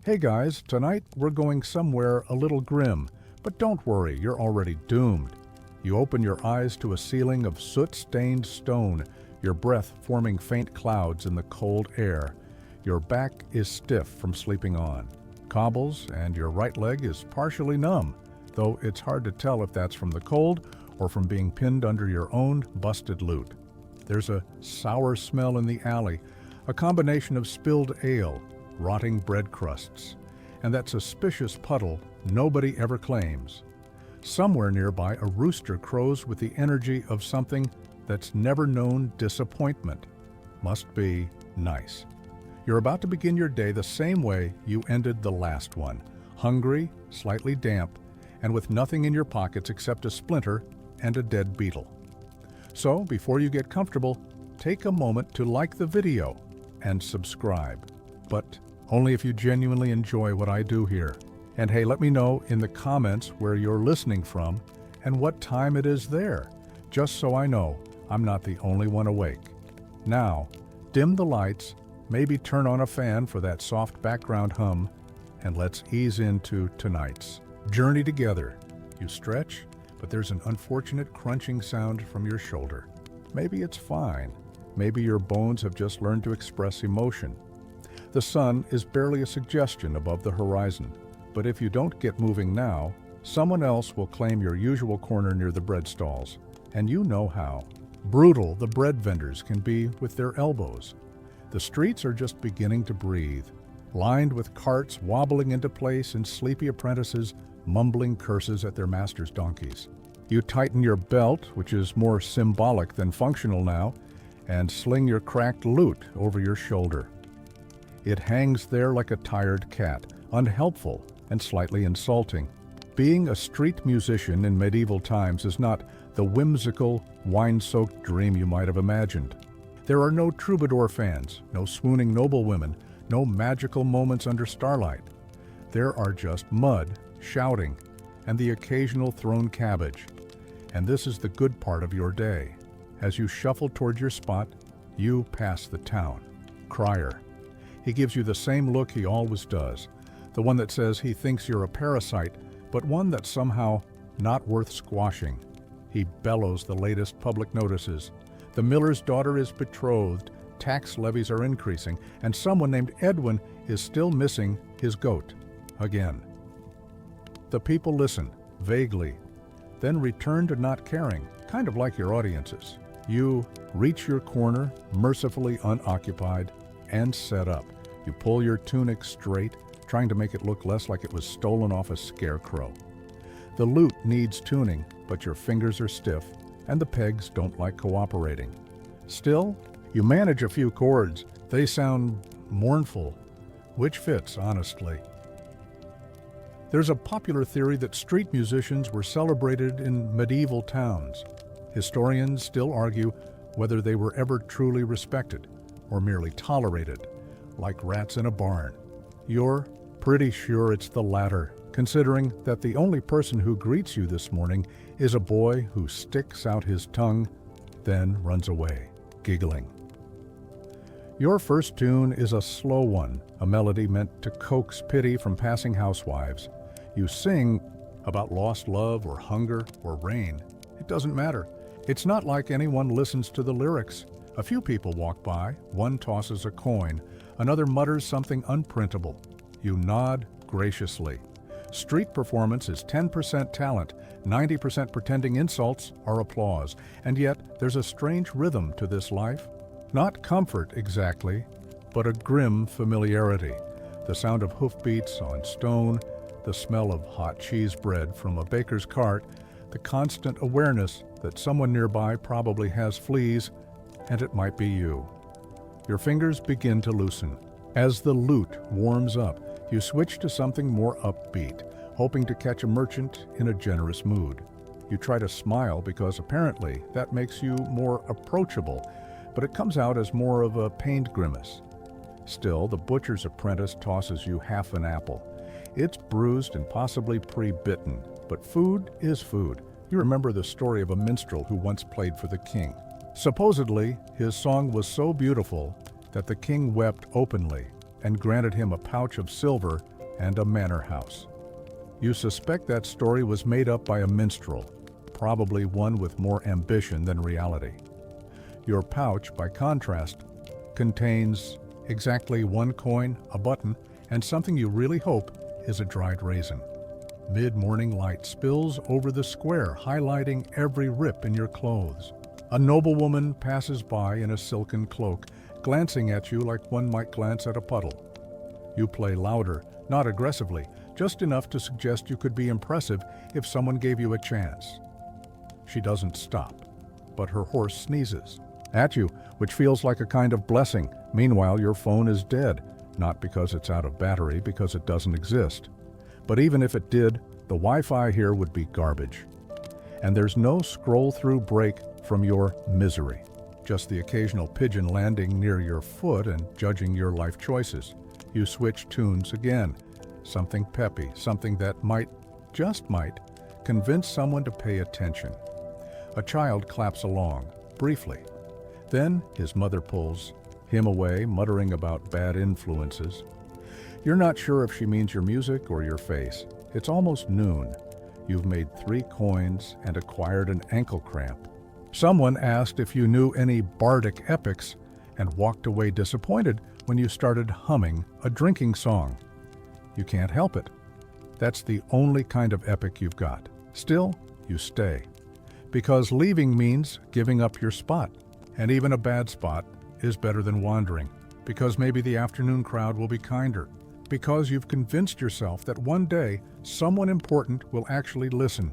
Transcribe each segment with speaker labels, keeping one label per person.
Speaker 1: Hey guys, tonight we're going somewhere a little grim, but don't worry, you're already doomed. You open your eyes to a ceiling of soot-stained stone, your breath forming faint clouds in the cold air. Your back is stiff from sleeping on cobbles, and your right leg is partially numb, though it's hard to tell if that's from the cold or from being pinned under your own busted loot. There's a sour smell in the alley, a combination of spilled ale, rotting bread crusts, and that suspicious puddle nobody ever claims. Somewhere nearby, a rooster crows with the energy of something that's never known disappointment. Must be nice. You're about to begin your day the same way you ended the last one, hungry, slightly damp, and with nothing in your pockets except a splinter and a dead beetle. So, before you get comfortable, take a moment to like the video and subscribe. But only if you genuinely enjoy what I do here. And hey, let me know in the comments where you're listening from and what time it is there, just so I know I'm not the only one awake. Now, dim the lights, maybe turn on a fan for that soft background hum, and let's ease into tonight's journey together. You stretch, but there's an unfortunate crunching sound from your shoulder. Maybe it's fine. Maybe your bones have just learned to express emotion. The sun is barely a suggestion above the horizon, but if you don't get moving now, someone else will claim your usual corner near the bread stalls, and you know how. Brutal the bread vendors can be with their elbows. The streets are just beginning to breathe, lined with carts wobbling into place and sleepy apprentices mumbling curses at their master's donkeys. You tighten your belt, which is more symbolic than functional now, and sling your cracked loot over your shoulder. It hangs there like a tired cat, unhelpful and slightly insulting. Being a street musician in medieval times is not the whimsical, wine-soaked dream you might have imagined. There are no troubadour fans, no swooning noblewomen, no magical moments under starlight. There are just mud, shouting, and the occasional thrown cabbage. And this is the good part of your day. As you shuffle toward your spot, you pass the town. Crier. He gives you the same look he always does, the one that says he thinks you're a parasite, but one that's somehow not worth squashing. He bellows the latest public notices. The miller's daughter is betrothed, tax levies are increasing, and someone named Edwin is still missing his goat. Again. The people listen, vaguely, then return to not caring, kind of like your audiences. You reach your corner, mercifully unoccupied, and set up. You pull your tunic straight, trying to make it look less like it was stolen off a scarecrow. The loot needs tuning, but your fingers are stiff, and the pegs don't like cooperating. Still, you manage a few chords. They sound mournful, which fits, honestly. There's a popular theory that street musicians were celebrated in medieval towns. Historians still argue whether they were ever truly respected or merely tolerated, like rats in a barn. You're pretty sure it's the latter, considering that the only person who greets you this morning is a boy who sticks out his tongue, then runs away, giggling. Your first tune is a slow one, a melody meant to coax pity from passing housewives. You sing about lost love or hunger or rain. It doesn't matter. It's not like anyone listens to the lyrics. A few people walk by, one tosses a coin, another mutters something unprintable. You nod graciously. Street performance is 10% talent, 90% pretending insults are applause, and yet there's a strange rhythm to this life. Not comfort exactly, but a grim familiarity. The sound of hoofbeats on stone, the smell of hot cheese bread from a baker's cart, the constant awareness that someone nearby probably has fleas, and it might be you. Your fingers begin to loosen. As the loot warms up, you switch to something more upbeat, hoping to catch a merchant in a generous mood. You try to smile because apparently that makes you more approachable, but it comes out as more of a pained grimace. Still, the butcher's apprentice tosses you half an apple. It's bruised and possibly pre-bitten, but food is food. You remember the story of a minstrel who once played for the king. Supposedly, his song was so beautiful that the king wept openly and granted him a pouch of silver and a manor house. You suspect that story was made up by a minstrel, probably one with more ambition than reality. Your pouch, by contrast, contains exactly 1 coin, a button, and something you really hope is a dried raisin. Mid-morning light spills over the square, highlighting every rip in your clothes. A noblewoman passes by in a silken cloak, glancing at you like one might glance at a puddle. You play louder, not aggressively, just enough to suggest you could be impressive if someone gave you a chance. She doesn't stop, but her horse sneezes at you, which feels like a kind of blessing. Meanwhile, your phone is dead, not because it's out of battery, because it doesn't exist. But even if it did, the Wi-Fi here would be garbage. And there's no scroll-through break from your misery, just the occasional pigeon landing near your foot and judging your life choices. You switch tunes again, something peppy, something that might, just might, convince someone to pay attention. A child claps along, briefly. Then his mother pulls him away, muttering about bad influences. You're not sure if she means your music or your face. It's almost noon. You've made 3 coins and acquired an ankle cramp. Someone asked if you knew any bardic epics and walked away disappointed when you started humming a drinking song. You can't help it. That's the only kind of epic you've got. Still, you stay. Because leaving means giving up your spot. And even a bad spot is better than wandering. Because maybe the afternoon crowd will be kinder. Because you've convinced yourself that one day someone important will actually listen.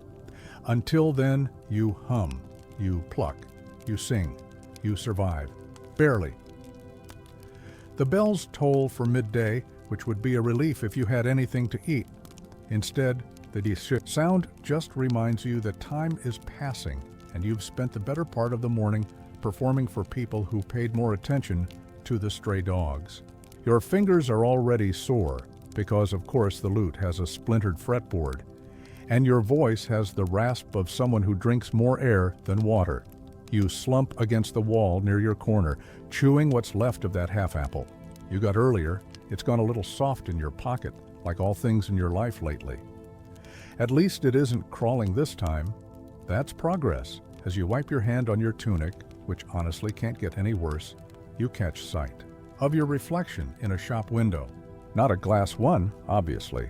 Speaker 1: Until then, you hum, you pluck, you sing, you survive. Barely. The bells toll for midday, which would be a relief if you had anything to eat. Instead, the sound just reminds you that time is passing and you've spent the better part of the morning performing for people who paid more attention to the stray dogs. Your fingers are already sore because, of course, the lute has a splintered fretboard, and your voice has the rasp of someone who drinks more air than water. You slump against the wall near your corner, chewing what's left of that half-apple you got earlier. It's gone a little soft in your pocket, like all things in your life lately. At least it isn't crawling this time. That's progress. As you wipe your hand on your tunic, which honestly can't get any worse, you catch sight of your reflection in a shop window. Not a glass one, obviously,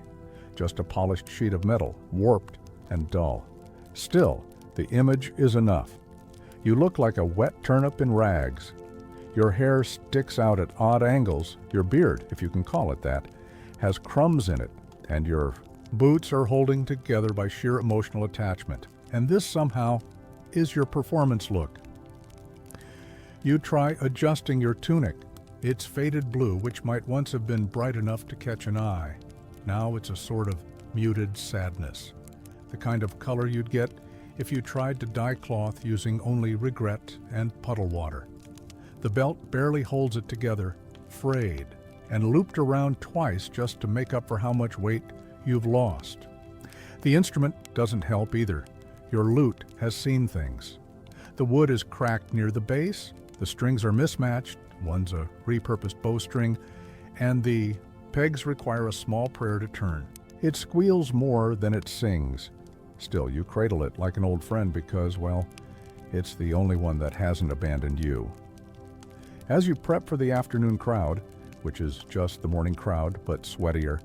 Speaker 1: just a polished sheet of metal, warped and dull. Still, the image is enough. You look like a wet turnip in rags. Your hair sticks out at odd angles. Your beard, if you can call it that, has crumbs in it, and your boots are holding together by sheer emotional attachment. And this somehow is your performance look. You try adjusting your tunic. It's faded blue, which might once have been bright enough to catch an eye. Now it's a sort of muted sadness, the kind of color you'd get if you tried to dye cloth using only regret and puddle water. The belt barely holds it together, frayed, and looped around twice just to make up for how much weight you've lost. The instrument doesn't help either. Your lute has seen things. The wood is cracked near the base, the strings are mismatched, one's a repurposed bowstring, and the pegs require a small prayer to turn. It squeals more than it sings. Still, you cradle it like an old friend because, well, it's the only one that hasn't abandoned you. As you prep for the afternoon crowd, which is just the morning crowd but sweatier,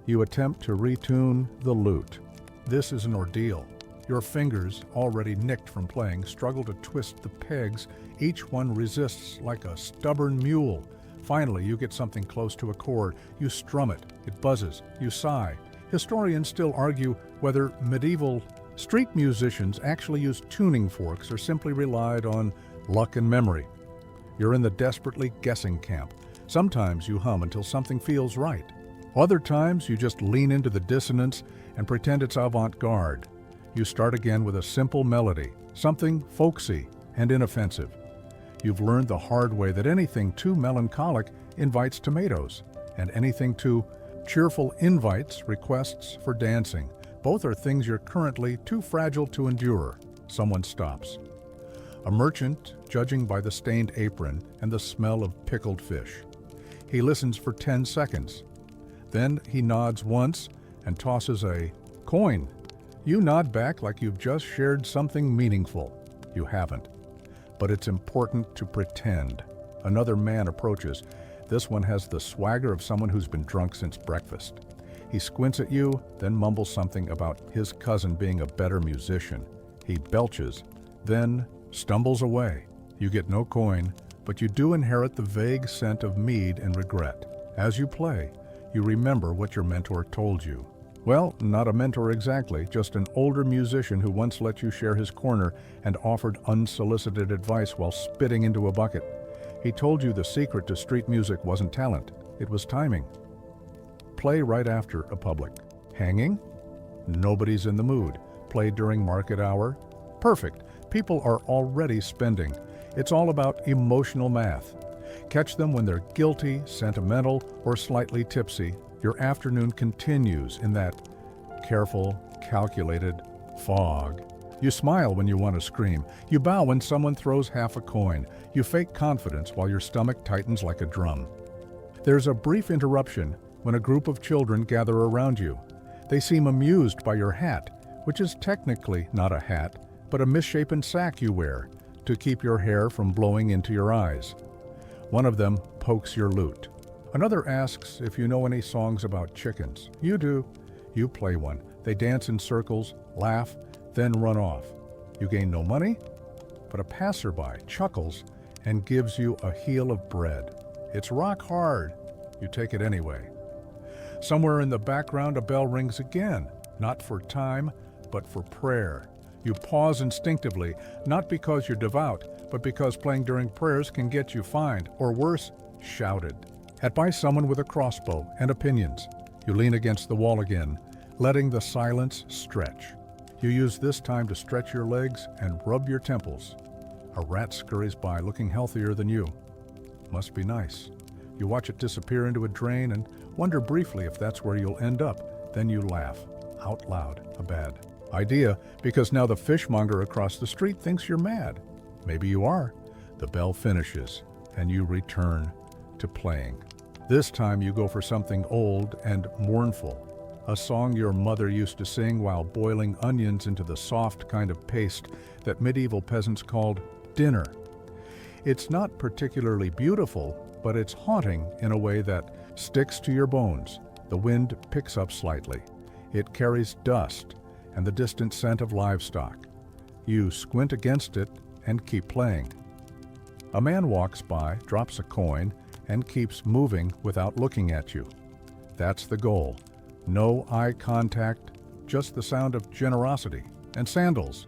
Speaker 1: you attempt to retune the lute. This is an ordeal. Your fingers, already nicked from playing, struggle to twist the pegs. Each one resists like a stubborn mule. Finally, you get something close to a chord. You strum it. It buzzes. You sigh. Historians still argue whether medieval street musicians actually used tuning forks or simply relied on luck and memory. You're in the desperately guessing camp. Sometimes you hum until something feels right. Other times you just lean into the dissonance and pretend it's avant-garde. You start again with a simple melody, something folksy and inoffensive. You've learned the hard way that anything too melancholic invites tomatoes, and anything too cheerful invites requests for dancing. Both are things you're currently too fragile to endure. Someone stops. A merchant, judging by the stained apron and the smell of pickled fish. He listens for 10 seconds. Then he nods once and tosses a coin. You nod back like you've just shared something meaningful. You haven't. But it's important to pretend. Another man approaches. This one has the swagger of someone who's been drunk since breakfast. He squints at you, then mumbles something about his cousin being a better musician. He belches, then stumbles away. You get no coin, but you do inherit the vague scent of mead and regret. As you play, you remember what your mentor told you. Well, not a mentor exactly, just an older musician who once let you share his corner and offered unsolicited advice while spitting into a bucket. He told you the secret to street music wasn't talent, it was timing. Play right after a public. Hanging? Nobody's in the mood. Play during market hour? Perfect. People are already spending. It's all about emotional math. Catch them when they're guilty, sentimental, or slightly tipsy. Your afternoon continues in that careful, calculated fog. You smile when you want to scream. You bow when someone throws half a coin. You fake confidence while your stomach tightens like a drum. There's a brief interruption when a group of children gather around you. They seem amused by your hat, which is technically not a hat, but a misshapen sack you wear to keep your hair from blowing into your eyes. One of them pokes your lute. Another asks if you know any songs about chickens. You do. You play one. They dance in circles, laugh, then run off. You gain no money, but a passerby chuckles and gives you a heel of bread. It's rock hard. You take it anyway. Somewhere in the background, a bell rings again, not for time, but for prayer. You pause instinctively, not because you're devout, but because playing during prayers can get you fined, or worse, shouted at by someone with a crossbow and opinions. You lean against the wall again, letting the silence stretch. You use this time to stretch your legs and rub your temples. A rat scurries by looking healthier than you. Must be nice. You watch it disappear into a drain and wonder briefly if that's where you'll end up. Then you laugh, out loud, a bad idea, because now the fishmonger across the street thinks you're mad. Maybe you are. The bell finishes, and you return to playing. This time you go for something old and mournful, a song your mother used to sing while boiling onions into the soft kind of paste that medieval peasants called dinner. It's not particularly beautiful, but it's haunting in a way that sticks to your bones. The wind picks up slightly. It carries dust and the distant scent of livestock. You squint against it and keep playing. A man walks by, drops a coin, and keeps moving without looking at you. That's the goal. No eye contact, just the sound of generosity and sandals.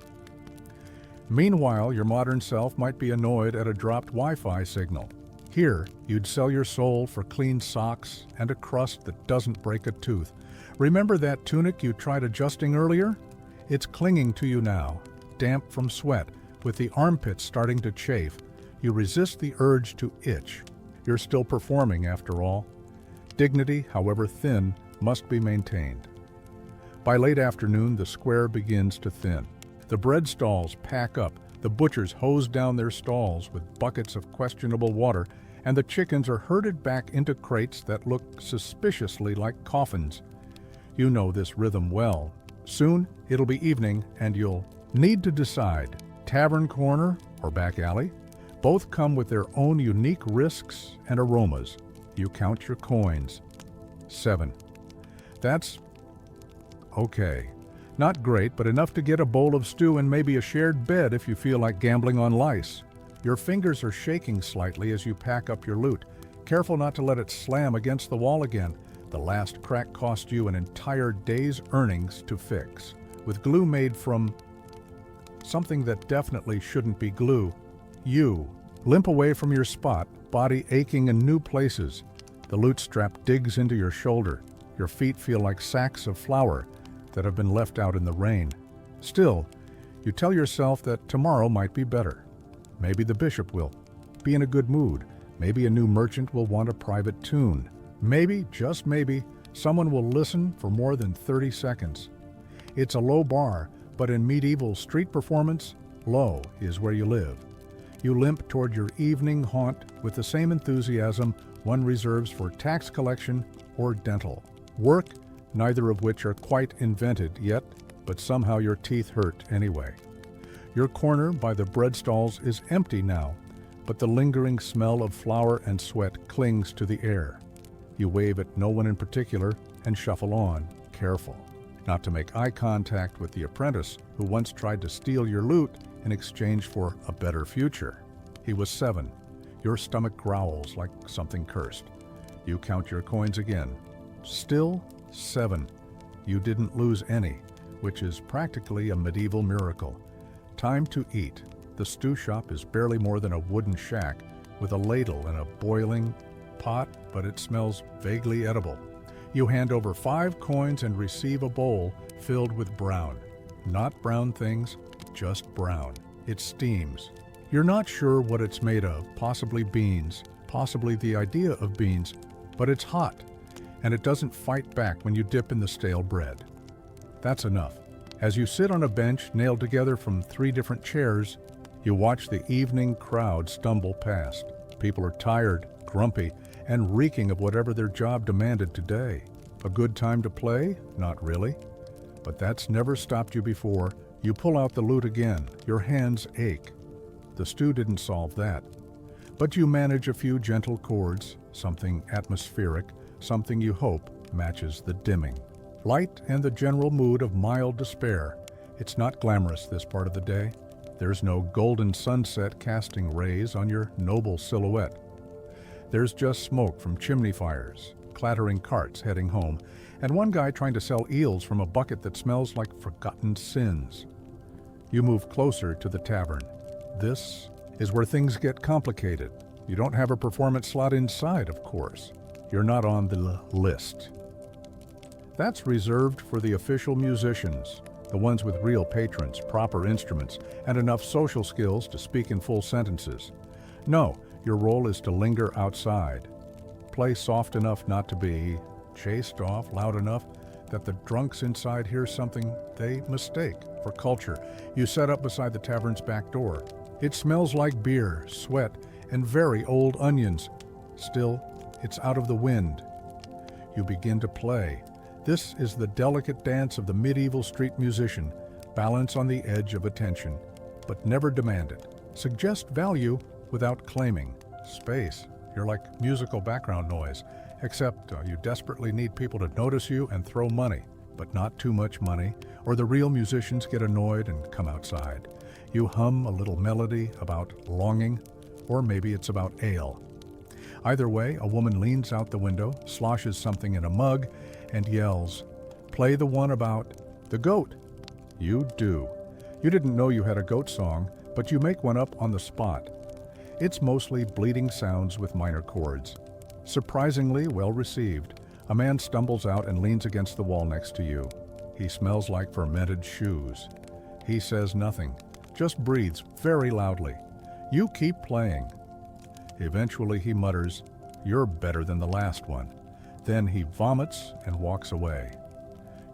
Speaker 1: Meanwhile, your modern self might be annoyed at a dropped Wi-Fi signal. Here, you'd sell your soul for clean socks and a crust that doesn't break a tooth. Remember that tunic you tried adjusting earlier? It's clinging to you now, damp from sweat, with the armpits starting to chafe. You resist the urge to itch. You're still performing, after all. Dignity, however thin, must be maintained. By late afternoon, the square begins to thin. The bread stalls pack up, the butchers hose down their stalls with buckets of questionable water, and the chickens are herded back into crates that look suspiciously like coffins. You know this rhythm well. Soon, it'll be evening, and you'll need to decide, tavern corner or back alley. Both come with their own unique risks and aromas. You count your coins. 7. That's okay. Not great, but enough to get a bowl of stew and maybe a shared bed if you feel like gambling on lice. Your fingers are shaking slightly as you pack up your loot. Careful not to let it slam against the wall again. The last crack cost you an entire day's earnings to fix. With glue made from something that definitely shouldn't be glue. You limp away from your spot, body aching in new places. The loot strap digs into your shoulder. Your feet feel like sacks of flour that have been left out in the rain. Still, you tell yourself that tomorrow might be better. Maybe the bishop will be in a good mood. Maybe a new merchant will want a private tune. Maybe, just maybe, someone will listen for more than 30 seconds. It's a low bar, but in medieval street performance, low is where you live. You limp toward your evening haunt with the same enthusiasm one reserves for tax collection or dental. Work, neither of which are quite invented yet, but somehow your teeth hurt anyway. Your corner by the bread stalls is empty now, but the lingering smell of flour and sweat clings to the air. You wave at no one in particular and shuffle on, careful not to make eye contact with the apprentice who once tried to steal your loot in exchange for a better future. He was 7. Your stomach growls like something cursed. You count your coins again. Still 7. You didn't lose any, which is practically a medieval miracle. Time to eat. The stew shop is barely more than a wooden shack with a ladle and a boiling pot, but it smells vaguely edible. You hand over 5 coins and receive a bowl filled with brown. Not brown things, just brown. It steams. You're not sure what it's made of, possibly beans, possibly the idea of beans, but it's hot, and it doesn't fight back when you dip in the stale bread. That's enough. As you sit on a bench nailed together from 3 different chairs, you watch the evening crowd stumble past. People are tired, grumpy, and reeking of whatever their job demanded today. A good time to play? Not really. But that's never stopped you before. You pull out the loot again. Your hands ache. The stew didn't solve that. But you manage a few gentle chords, something atmospheric, something you hope matches the dimming. Light and the general mood of mild despair. It's not glamorous this part of the day. There's no golden sunset casting rays on your noble silhouette. There's just smoke from chimney fires, clattering carts heading home, and one guy trying to sell eels from a bucket that smells like forgotten sins. You move closer to the tavern. This is where things get complicated. You don't have a performance slot inside, of course. You're not on the list. That's reserved for the official musicians, the ones with real patrons, proper instruments, and enough social skills to speak in full sentences. No, your role is to linger outside. Play soft enough not to be chased off loud enough that the drunks inside hear something they mistake for culture. You set up beside the tavern's back door. It smells like beer, sweat, and very old onions. Still, it's out of the wind. You begin to play. This is the delicate dance of the medieval street musician. Balance on the edge of attention, but never demand it. Suggest value without claiming. Space. You're like musical background noise, except you desperately need people to notice you and throw money, but not too much money, or the real musicians get annoyed and come outside. You hum a little melody about longing, or maybe it's about ale. Either way, a woman leans out the window, sloshes something in a mug, and yells, "Play the one about the goat." You do. You didn't know you had a goat song, but you make one up on the spot. It's mostly bleeding sounds with minor chords. Surprisingly well received. A man stumbles out and leans against the wall next to you. He smells like fermented shoes. He says nothing, just breathes very loudly. You keep playing. Eventually he mutters, "You're better than the last one." Then he vomits and walks away.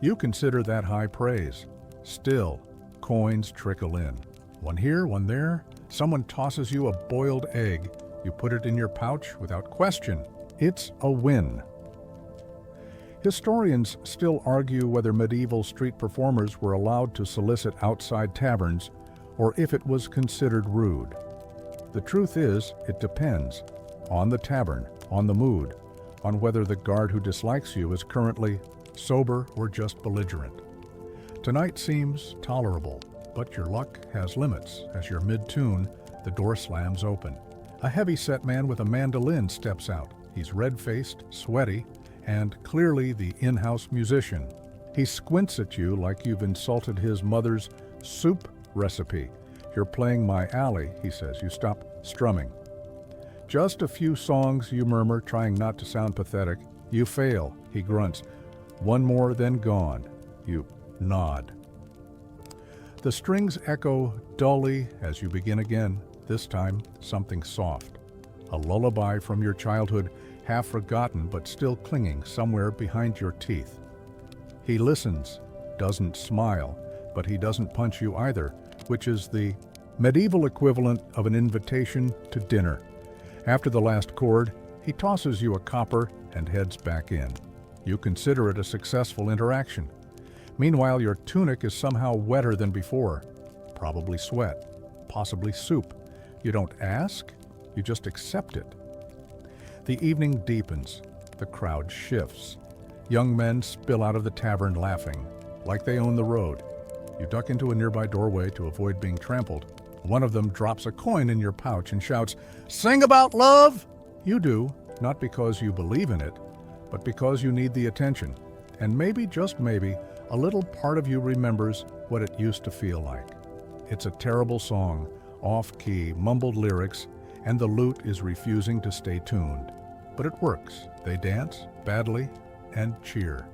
Speaker 1: You consider that high praise. Still, coins trickle in. One here, one there. Someone tosses you a boiled egg. You put it in your pouch without question. It's a win. Historians still argue whether medieval street performers were allowed to solicit outside taverns or if it was considered rude. The truth is, it depends on the tavern, on the mood, on whether the guard who dislikes you is currently sober or just belligerent. Tonight seems tolerable, but your luck has limits. As you're mid-tune, the door slams open. A heavy-set man with a mandolin steps out. He's red-faced, sweaty, and clearly the in-house musician. He squints at you like you've insulted his mother's soup recipe. "You're playing my alley," he says. You stop strumming. "Just a few songs," you murmur, trying not to sound pathetic. "You fail," he grunts. "One more, then gone." You nod. The strings echo dully as you begin again, this time something soft. A lullaby from your childhood, half forgotten but still clinging somewhere behind your teeth. He listens, doesn't smile, but he doesn't punch you either, which is the medieval equivalent of an invitation to dinner. After the last chord, He tosses you a copper and heads back in. You consider it a successful interaction. Meanwhile, your tunic is somehow wetter than before. Probably sweat, possibly soup. You don't ask, you just accept it. The evening deepens. The crowd shifts. Young men spill out of the tavern laughing, like they own the road. You duck into a nearby doorway to avoid being trampled. One of them drops a coin in your pouch and shouts, "Sing about love!" You do, not because you believe in it, but because you need the attention. And maybe, just maybe, a little part of you remembers what it used to feel like. It's a terrible song, off-key, mumbled lyrics, and the lute is refusing to stay tuned. But it works. They dance, badly, and cheer.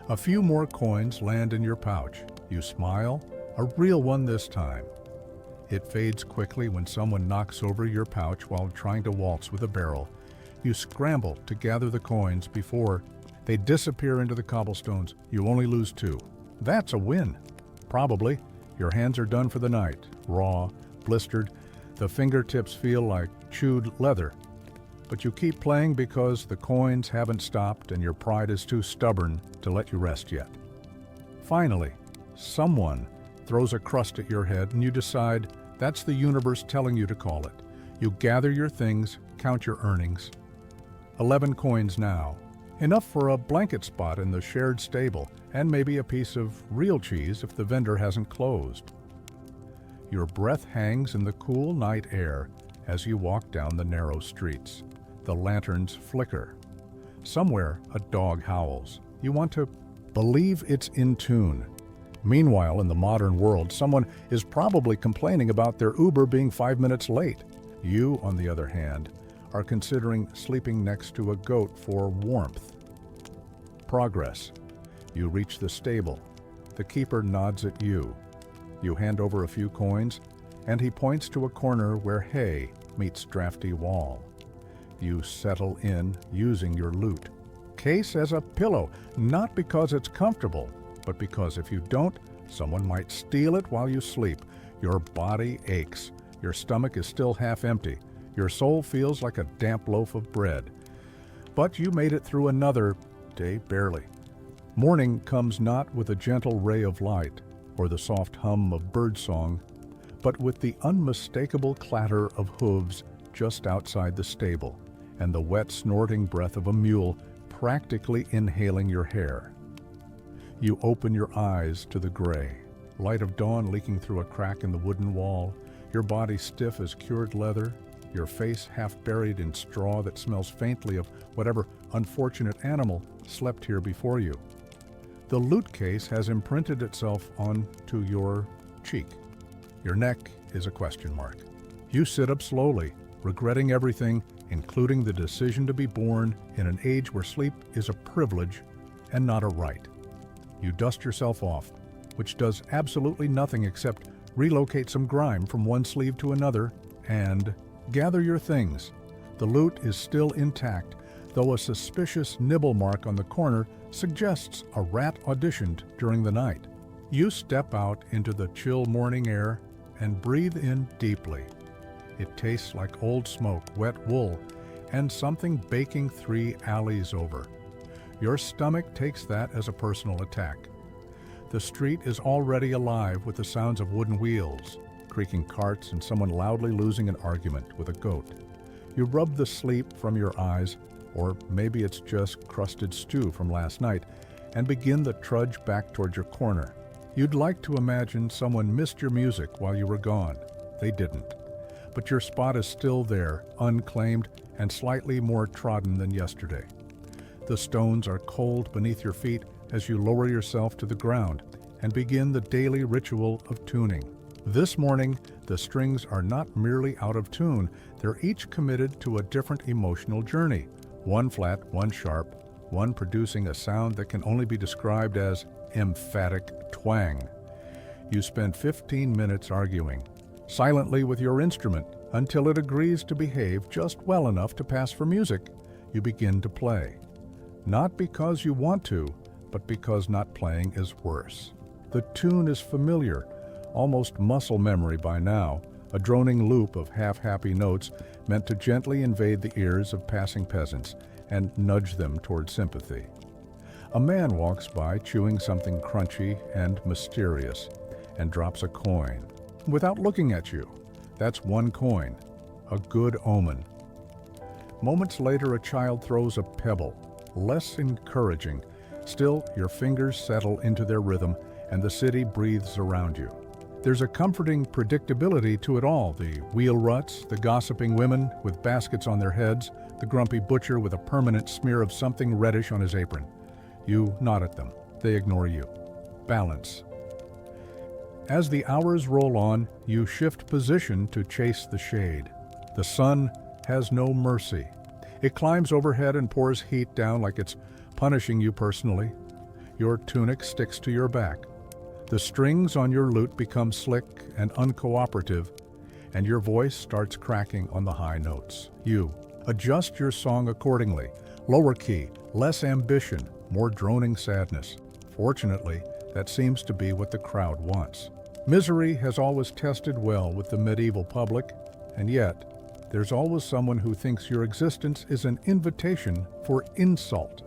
Speaker 1: A few more coins land in your pouch. You smile, a real one this time. It fades quickly when someone knocks over your pouch while trying to waltz with a barrel. You scramble to gather the coins before they disappear into the cobblestones. You only lose 2. That's a win. Probably. Your hands are done for the night, raw, blistered. The fingertips feel like chewed leather. But you keep playing because the coins haven't stopped and your pride is too stubborn to let you rest yet. Finally, someone throws a crust at your head and you decide that's the universe telling you to call it. You gather your things, count your earnings. 11 coins now. Enough for a blanket spot in the shared stable and maybe a piece of real cheese if the vendor hasn't closed. Your breath hangs in the cool night air as you walk down the narrow streets. The lanterns flicker. Somewhere, a dog howls. You want to believe it's in tune. Meanwhile, in the modern world, someone is probably complaining about their Uber being 5 minutes late. You, on the other hand, are considering sleeping next to a goat for warmth. Progress. You reach the stable. The keeper nods at you. You hand over a few coins, and he points to a corner where hay meets drafty wall. You settle in using your lute. Case as a pillow, not because it's comfortable, but because if you don't, someone might steal it while you sleep. Your body aches. Your stomach is still half empty. Your soul feels like a damp loaf of bread. But you made it through another day barely. Morning comes not with a gentle ray of light or the soft hum of birdsong, but with the unmistakable clatter of hooves just outside the stable and the wet, snorting breath of a mule practically inhaling your hair. You open your eyes to the gray, light of dawn leaking through a crack in the wooden wall, your body stiff as cured leather, your face half buried in straw that smells faintly of whatever unfortunate animal slept here before you. The lute case has imprinted itself onto your cheek. Your neck is a question mark. You sit up slowly, regretting everything, including the decision to be born in an age where sleep is a privilege and not a right. You dust yourself off, which does absolutely nothing except relocate some grime from one sleeve to another, and gather your things. The lute is still intact, though a suspicious nibble mark on the corner suggests a rat auditioned during the night. You step out into the chill morning air and breathe in deeply. It tastes like old smoke, wet wool, and something baking 3 alleys over. Your stomach takes that as a personal attack. The street is already alive with the sounds of wooden wheels, creaking carts, and someone loudly losing an argument with a goat. You rub the sleep from your eyes, or maybe it's just crusted stew from last night, and begin the trudge back toward your corner. You'd like to imagine someone missed your music while you were gone. They didn't. But your spot is still there, unclaimed and slightly more trodden than yesterday. The stones are cold beneath your feet as you lower yourself to the ground and begin the daily ritual of tuning. This morning, the strings are not merely out of tune, they're each committed to a different emotional journey. One flat, one sharp, one producing a sound that can only be described as emphatic twang. You spend 15 minutes arguing, silently with your instrument, until it agrees to behave just well enough to pass for music. You begin to play. Not because you want to, but because not playing is worse. The tune is familiar, almost muscle memory by now, a droning loop of half-happy notes meant to gently invade the ears of passing peasants and nudge them toward sympathy. A man walks by chewing something crunchy and mysterious and drops a coin. Without looking at you, that's one coin, a good omen. Moments later, a child throws a pebble, less encouraging. Still, your fingers settle into their rhythm and the city breathes around you. There's a comforting predictability to it all, the wheel ruts, the gossiping women with baskets on their heads, the grumpy butcher with a permanent smear of something reddish on his apron. You nod at them. They ignore you. Balance. As the hours roll on, you shift position to chase the shade. The sun has no mercy. It climbs overhead and pours heat down like it's punishing you personally. Your tunic sticks to your back. The strings on your lute become slick and uncooperative, and your voice starts cracking on the high notes. You adjust your song accordingly. Lower key, less ambition, more droning sadness. Fortunately, that seems to be what the crowd wants. Misery has always tested well with the medieval public, and yet, there's always someone who thinks your existence is an invitation for insult.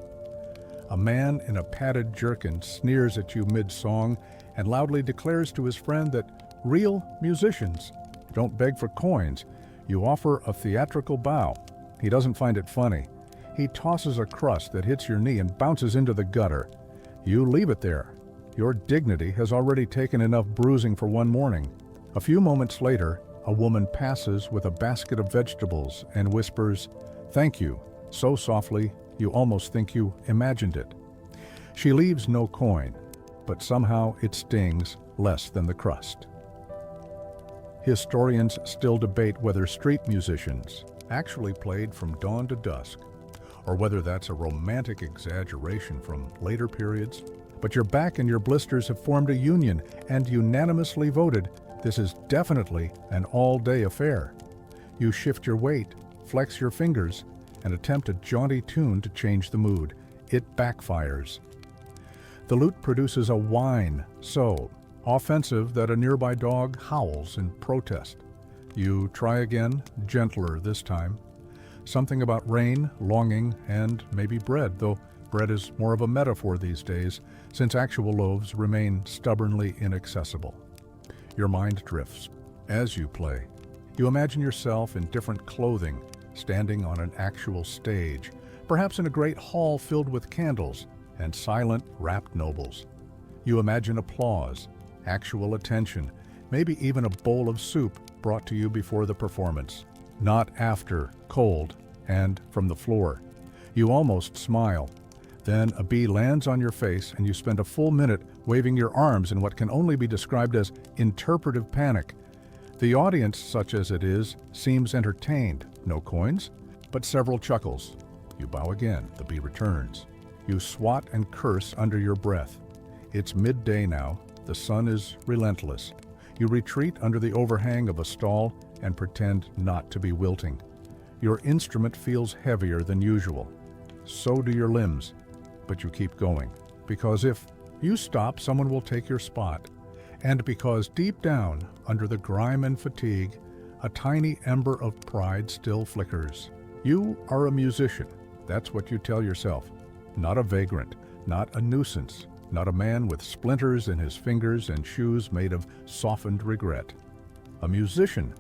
Speaker 1: A man in a padded jerkin sneers at you mid-song and loudly declares to his friend that real musicians don't beg for coins. You offer a theatrical bow. He doesn't find it funny. He tosses a crust that hits your knee and bounces into the gutter. You leave it there. Your dignity has already taken enough bruising for one morning. A few moments later, a woman passes with a basket of vegetables and whispers, "Thank you," so softly you almost think you imagined it. She leaves no coin, but somehow it stings less than the crust. Historians still debate whether street musicians actually played from dawn to dusk, or whether that's a romantic exaggeration from later periods. But your back and your blisters have formed a union and unanimously voted this is definitely an all-day affair. You shift your weight, flex your fingers, and attempt a jaunty tune to change the mood. It backfires. The lute produces a whine so offensive that a nearby dog howls in protest. You try again, gentler this time. Something about rain, longing, and maybe bread, though bread is more of a metaphor these days, since actual loaves remain stubbornly inaccessible. Your mind drifts. As you play, you imagine yourself in different clothing, standing on an actual stage, perhaps in a great hall filled with candles and silent, rapt nobles. You imagine applause, actual attention, maybe even a bowl of soup brought to you before the performance, not after, cold, and from the floor. You almost smile. Then a bee lands on your face and you spend a full minute waving your arms in what can only be described as interpretive panic. The audience, such as it is, seems entertained. No coins, but several chuckles. You bow again. The bee returns. You swat and curse under your breath. It's midday now. The sun is relentless. You retreat under the overhang of a stall and pretend not to be wilting. Your instrument feels heavier than usual. So do your limbs. But you keep going, because if you stop, someone will take your spot. And because deep down, under the grime and fatigue, a tiny ember of pride still flickers. You are a musician. That's what you tell yourself. Not a vagrant, not a nuisance, not a man with splinters in his fingers and shoes made of softened regret. A musician.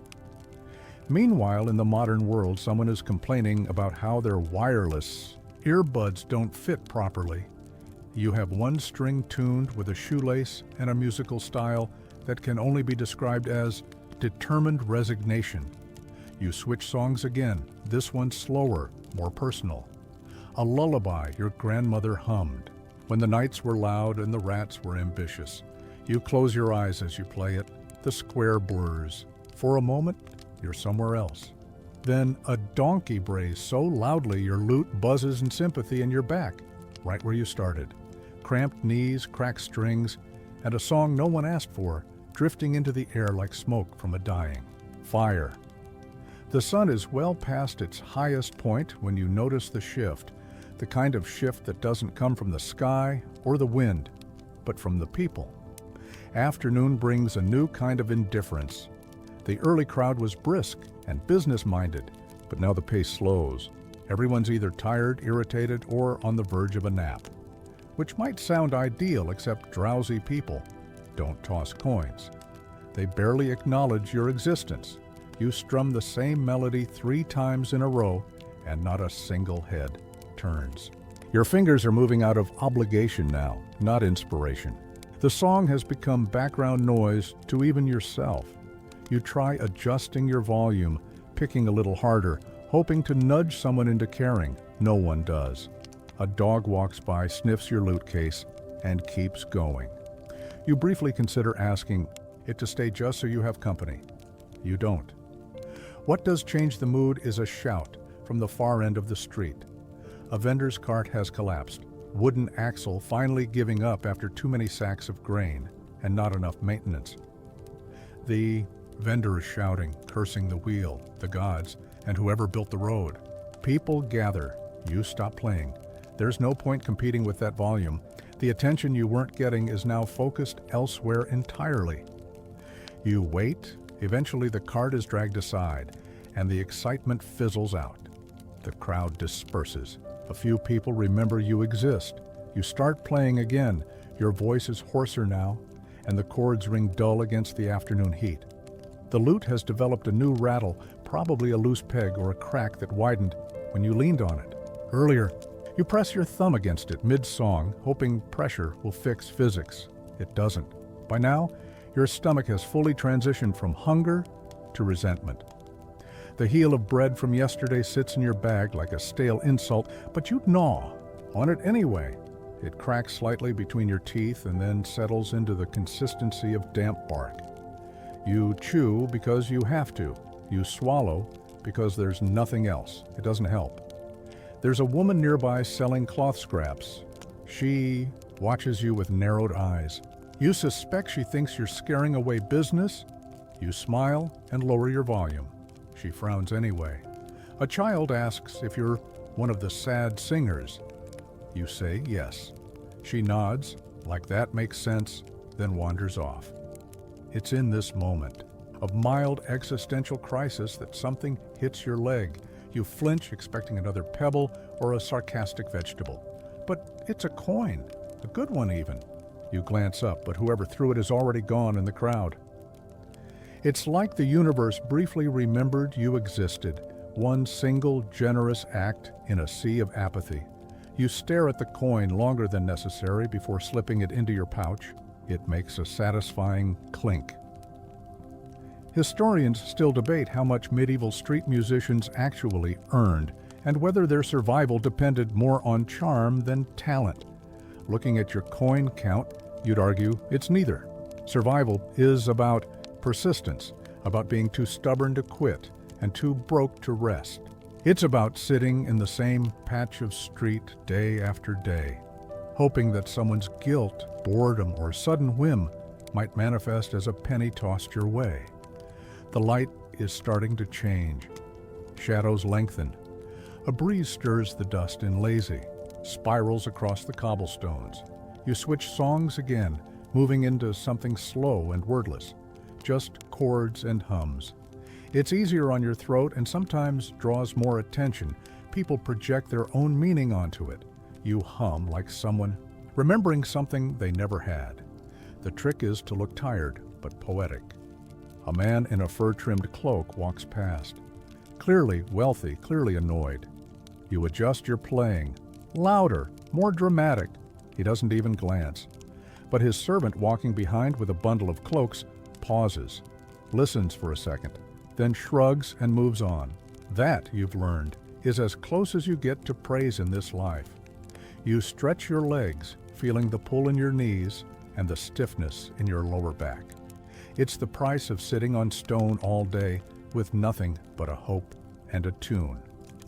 Speaker 1: Meanwhile, in the modern world, someone is complaining about how their wireless earbuds don't fit properly. You have one string tuned with a shoelace and a musical style that can only be described as determined resignation. You switch songs again, this one slower, more personal. A lullaby your grandmother hummed when the nights were loud and the rats were ambitious. You close your eyes as you play it. The square blurs. For a moment, you're somewhere else. Then a donkey brays so loudly your lute buzzes in sympathy in your back, right where you started. Cramped knees, cracked strings, and a song no one asked for, drifting into the air like smoke from a dying fire. The sun is well past its highest point when you notice the shift, the kind of shift that doesn't come from the sky or the wind, but from the people. Afternoon brings a new kind of indifference. The early crowd was brisk and business-minded, but now the pace slows. Everyone's either tired, irritated, or on the verge of a nap. Which might sound ideal, except drowsy people don't toss coins. They barely acknowledge your existence. You strum the same melody 3 times in a row, and not a single head turns. Your fingers are moving out of obligation now, not inspiration. The song has become background noise to even yourself. You try adjusting your volume, picking a little harder, hoping to nudge someone into caring. No one does. A dog walks by, sniffs your loot case, and keeps going. You briefly consider asking it to stay just so you have company. You don't. What does change the mood is a shout from the far end of the street. A vendor's cart has collapsed, wooden axle finally giving up after too many sacks of grain and not enough maintenance. The vendor is shouting, cursing the wheel, the gods, and whoever built the road. People gather. You stop playing. There's no point competing with that volume. The attention you weren't getting is now focused elsewhere entirely. You wait. Eventually the cart is dragged aside, and the excitement fizzles out. The crowd disperses. A few people remember you exist. You start playing again. Your voice is hoarser now, and the chords ring dull against the afternoon heat. The lute has developed a new rattle, probably a loose peg or a crack that widened when you leaned on it. Earlier, you press your thumb against it mid-song, hoping pressure will fix physics. It doesn't. By now, your stomach has fully transitioned from hunger to resentment. The heel of bread from yesterday sits in your bag like a stale insult, but you gnaw on it anyway. It cracks slightly between your teeth and then settles into the consistency of damp bark. You chew because you have to. You swallow because there's nothing else. It doesn't help. There's a woman nearby selling cloth scraps. She watches you with narrowed eyes. You suspect she thinks you're scaring away business. You smile and lower your volume. She frowns anyway. A child asks if you're one of the sad singers. You say yes. She nods, like that makes sense, then wanders off. It's in this moment of mild existential crisis that something hits your leg. You flinch, expecting another pebble or a sarcastic vegetable. But it's a coin, a good one even. You glance up, but whoever threw it is already gone in the crowd. It's like the universe briefly remembered you existed, one single generous act in a sea of apathy. You stare at the coin longer than necessary before slipping it into your pouch. It makes a satisfying clink. Historians still debate how much medieval street musicians actually earned, and whether their survival depended more on charm than talent. Looking at your coin count, you'd argue it's neither. Survival is about persistence, about being too stubborn to quit and too broke to rest. It's about sitting in the same patch of street day after day, hoping that someone's guilt, boredom, or sudden whim might manifest as a penny tossed your way. The light is starting to change. Shadows lengthen. A breeze stirs the dust in lazy, spirals across the cobblestones. You switch songs again, moving into something slow and wordless. Just chords and hums. It's easier on your throat and sometimes draws more attention. People project their own meaning onto it. You hum like someone remembering something they never had. The trick is to look tired, but poetic. A man in a fur-trimmed cloak walks past. Clearly wealthy, clearly annoyed. You adjust your playing. Louder, more dramatic. He doesn't even glance. But his servant walking behind with a bundle of cloaks pauses, listens for a second, then shrugs and moves on. That, you've learned, is as close as you get to praise in this life. You stretch your legs, feeling the pull in your knees and the stiffness in your lower back. It's the price of sitting on stone all day with nothing but a hope and a tune.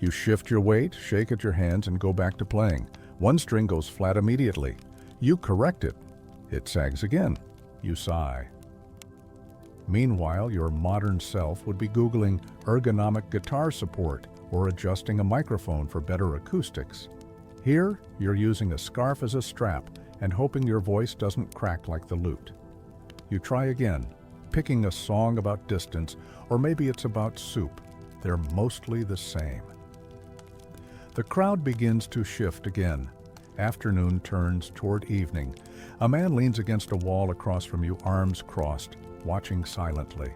Speaker 1: You shift your weight, shake at your hands, and go back to playing. One string goes flat immediately. You correct it. It sags again. You sigh. Meanwhile, your modern self would be Googling ergonomic guitar support or adjusting a microphone for better acoustics. Here, you're using a scarf as a strap and hoping your voice doesn't crack like the lute. You try again. picking a song about distance, or maybe it's about soup. They're mostly the same. The crowd begins to shift again. Afternoon turns toward evening. A man leans against a wall across from you, arms crossed, watching silently.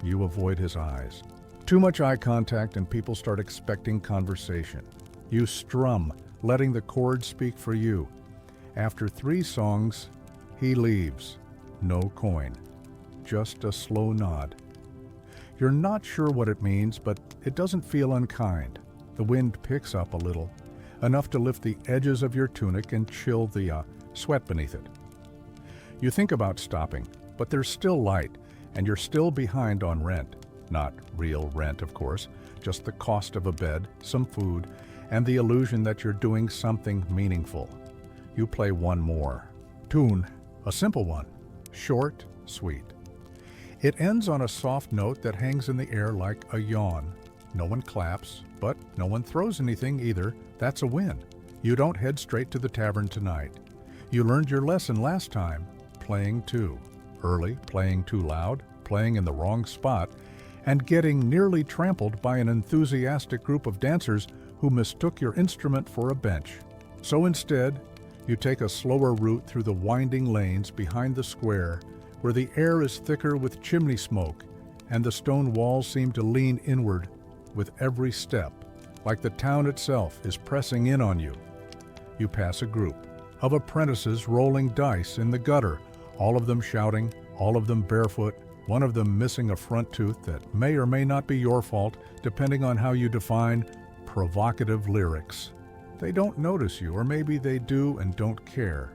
Speaker 1: You avoid his eyes. Too much eye contact and people start expecting conversation. You strum, letting the chords speak for you. After 3 songs, he leaves. No coin. Just a slow nod. You're not sure what it means, but it doesn't feel unkind. The wind picks up a little, enough to lift the edges of your tunic and chill the sweat beneath it. You think about stopping, but there's still light, and you're still behind on rent. Not real rent, of course, just the cost of a bed, some food, and the illusion that you're doing something meaningful. You play one more tune, a simple one, short, sweet. It ends on a soft note that hangs in the air like a yawn. No one claps, but no one throws anything either. That's a win. You don't head straight to the tavern tonight. You learned your lesson last time, playing too early, playing too loud, playing in the wrong spot, and getting nearly trampled by an enthusiastic group of dancers who mistook your instrument for a bench. So instead, you take a slower route through the winding lanes behind the square, where the air is thicker with chimney smoke, and the stone walls seem to lean inward with every step, like the town itself is pressing in on you. You pass a group of apprentices rolling dice in the gutter, all of them shouting, all of them barefoot, one of them missing a front tooth that may or may not be your fault, depending on how you define provocative lyrics. They don't notice you, or maybe they do and don't care.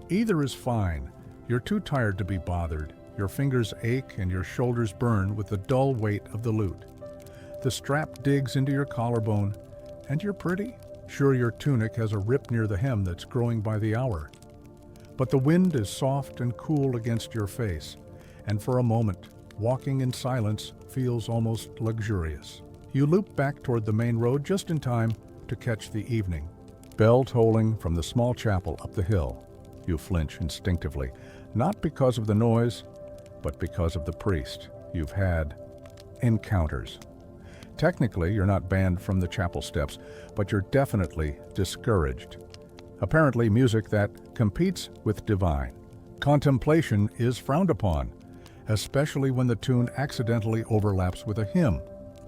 Speaker 1: Either is fine. You're too tired to be bothered. Your fingers ache and your shoulders burn with the dull weight of the lute. The strap digs into your collarbone, and you're pretty. Sure, your tunic has a rip near the hem that's growing by the hour. But the wind is soft and cool against your face, and for a moment, walking in silence feels almost luxurious. You loop back toward the main road just in time to catch the evening. Bell tolling from the small chapel up the hill. You flinch instinctively, not because of the noise, but because of the priest. You've had encounters. Technically, you're not banned from the chapel steps, but you're definitely discouraged. Apparently, music that competes with divine. Contemplation is frowned upon, especially when the tune accidentally overlaps with a hymn,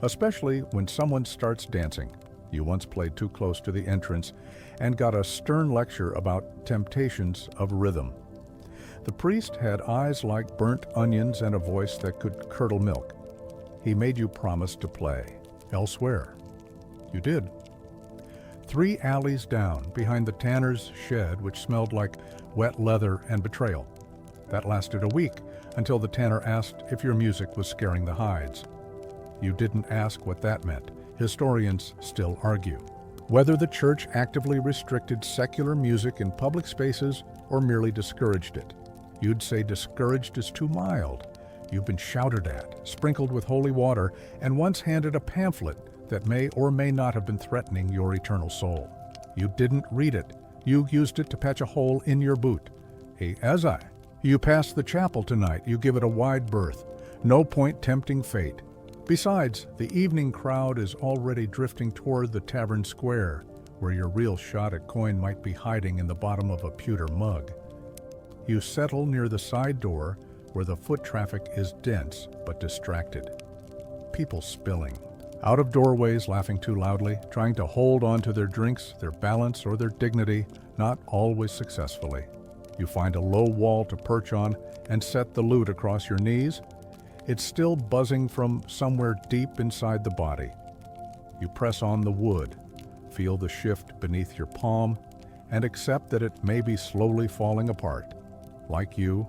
Speaker 1: especially when someone starts dancing. You once played too close to the entrance and got a stern lecture about temptations of rhythm. The priest had eyes like burnt onions and a voice that could curdle milk. He made you promise to play elsewhere. You did. 3 alleys down, behind the tanner's shed, which smelled like wet leather and betrayal. That lasted a week, until the tanner asked if your music was scaring the hides. You didn't ask what that meant. Historians still argue whether the church actively restricted secular music in public spaces or merely discouraged it. You'd say discouraged is too mild. You've been shouted at, sprinkled with holy water, and once handed a pamphlet that may or may not have been threatening your eternal soul. You didn't read it. You used it to patch a hole in your boot. You pass the chapel tonight. You give it a wide berth. No point tempting fate. Besides, the evening crowd is already drifting toward the tavern square, where your real shot at coin might be hiding in the bottom of a pewter mug. You settle near the side door, where the foot traffic is dense but distracted. People spilling. Out of doorways, laughing too loudly, trying to hold on to their drinks, their balance, or their dignity, not always successfully. You find a low wall to perch on and set the lute across your knees. It's still buzzing from somewhere deep inside the body. You press on the wood, feel the shift beneath your palm, and accept that it may be slowly falling apart. Like you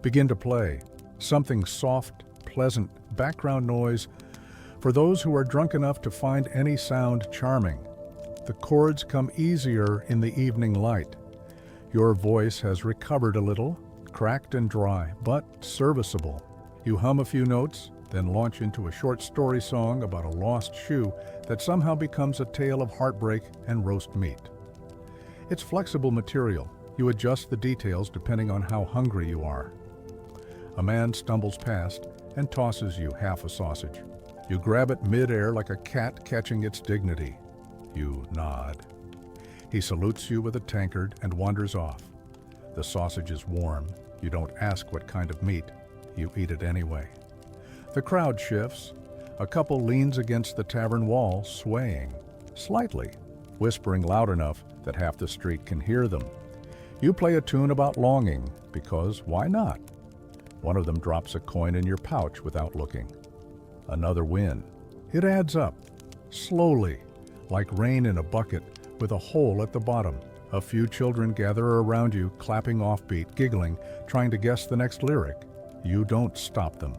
Speaker 1: begin to play. Something soft, pleasant background noise for those who are drunk enough to find any sound charming. The chords come easier in the evening light. Your voice has recovered a little, cracked and dry, but serviceable. You hum a few notes, then launch into a short story song about a lost shoe that somehow becomes a tale of heartbreak and roast meat. It's flexible material. You adjust the details depending on how hungry you are. A man stumbles past and tosses you half a sausage. You grab it mid-air like a cat catching its dignity. You nod. He salutes you with a tankard and wanders off. The sausage is warm. You don't ask what kind of meat. You eat it anyway. The crowd shifts. A couple leans against the tavern wall, swaying, slightly, whispering loud enough that half the street can hear them. You play a tune about longing, because why not? One of them drops a coin in your pouch without looking. Another win. It adds up, slowly, like rain in a bucket with a hole at the bottom. A few children gather around you, clapping offbeat, giggling, trying to guess the next lyric. You don't stop them.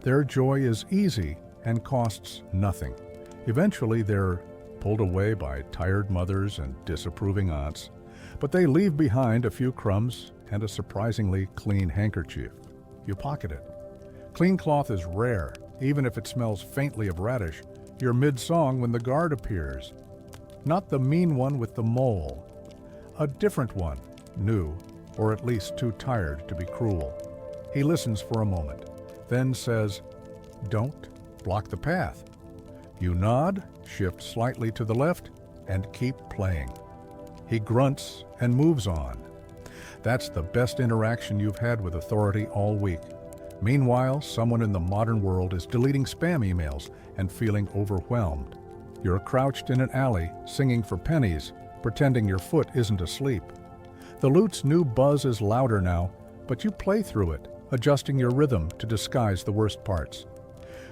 Speaker 1: Their joy is easy and costs nothing. Eventually, they're pulled away by tired mothers and disapproving aunts, but they leave behind a few crumbs and a surprisingly clean handkerchief. You pocket it. Clean cloth is rare, even if it smells faintly of radish. You're mid-song when the guard appears. Not the mean one with the mole. A different one, new, or at least too tired to be cruel. He listens for a moment, then says, "Don't block the path." You nod, shift slightly to the left, and keep playing. He grunts and moves on. That's the best interaction you've had with authority all week. Meanwhile, someone in the modern world is deleting spam emails and feeling overwhelmed. You're crouched in an alley, singing for pennies, pretending your foot isn't asleep. The lute's new buzz is louder now, but you play through it, adjusting your rhythm to disguise the worst parts.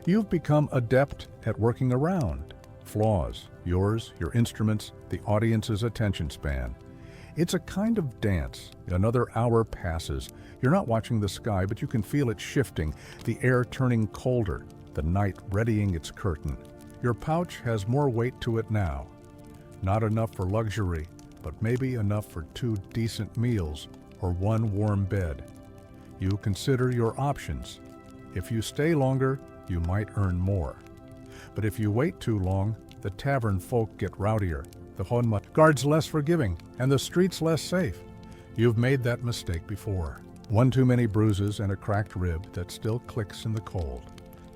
Speaker 1: You've become adept at working around flaws, yours, your instruments, the audience's attention span. It's a kind of dance. Another hour passes. You're not watching the sky, but you can feel it shifting, the air turning colder, the night readying its curtain. Your pouch has more weight to it now. Not enough for luxury, but maybe enough for 2 decent meals or 1 warm bed. You consider your options. If you stay longer, you might earn more. But if you wait too long, the tavern folk get rowdier, the honma guards less forgiving, and the streets less safe. You've made that mistake before. 1 too many bruises and a cracked rib that still clicks in the cold.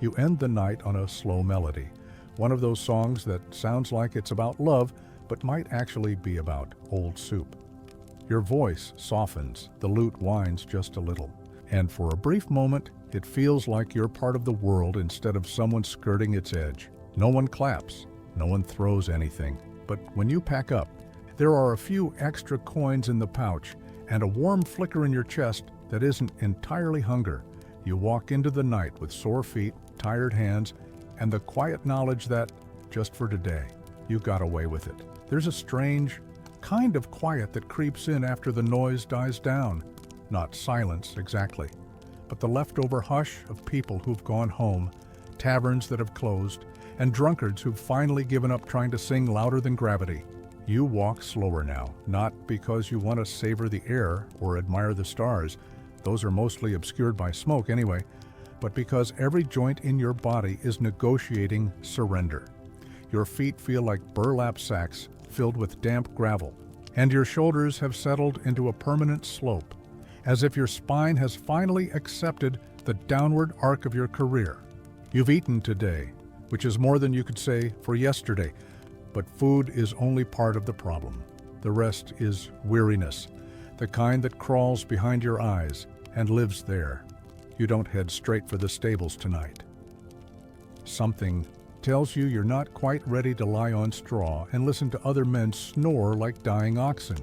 Speaker 1: You end the night on a slow melody, one of those songs that sounds like it's about love, but might actually be about old soup. Your voice softens, the lute whines just a little, and for a brief moment, it feels like you're part of the world instead of someone skirting its edge. No one claps, no one throws anything, but when you pack up, there are a few extra coins in the pouch and a warm flicker in your chest that isn't entirely hunger. You walk into the night with sore feet, tired hands, and the quiet knowledge that, just for today, you got away with it. There's a strange kind of quiet that creeps in after the noise dies down. Not silence, exactly, but the leftover hush of people who've gone home, taverns that have closed, and drunkards who've finally given up trying to sing louder than gravity. You walk slower now, not because you want to savor the air or admire the stars, those are mostly obscured by smoke anyway, but because every joint in your body is negotiating surrender. Your feet feel like burlap sacks filled with damp gravel, and your shoulders have settled into a permanent slope, as if your spine has finally accepted the downward arc of your career. You've eaten today, which is more than you could say for yesterday, but food is only part of the problem. The rest is weariness, the kind that crawls behind your eyes and lives there. You don't head straight for the stables tonight. Something tells you you're not quite ready to lie on straw and listen to other men snore like dying oxen.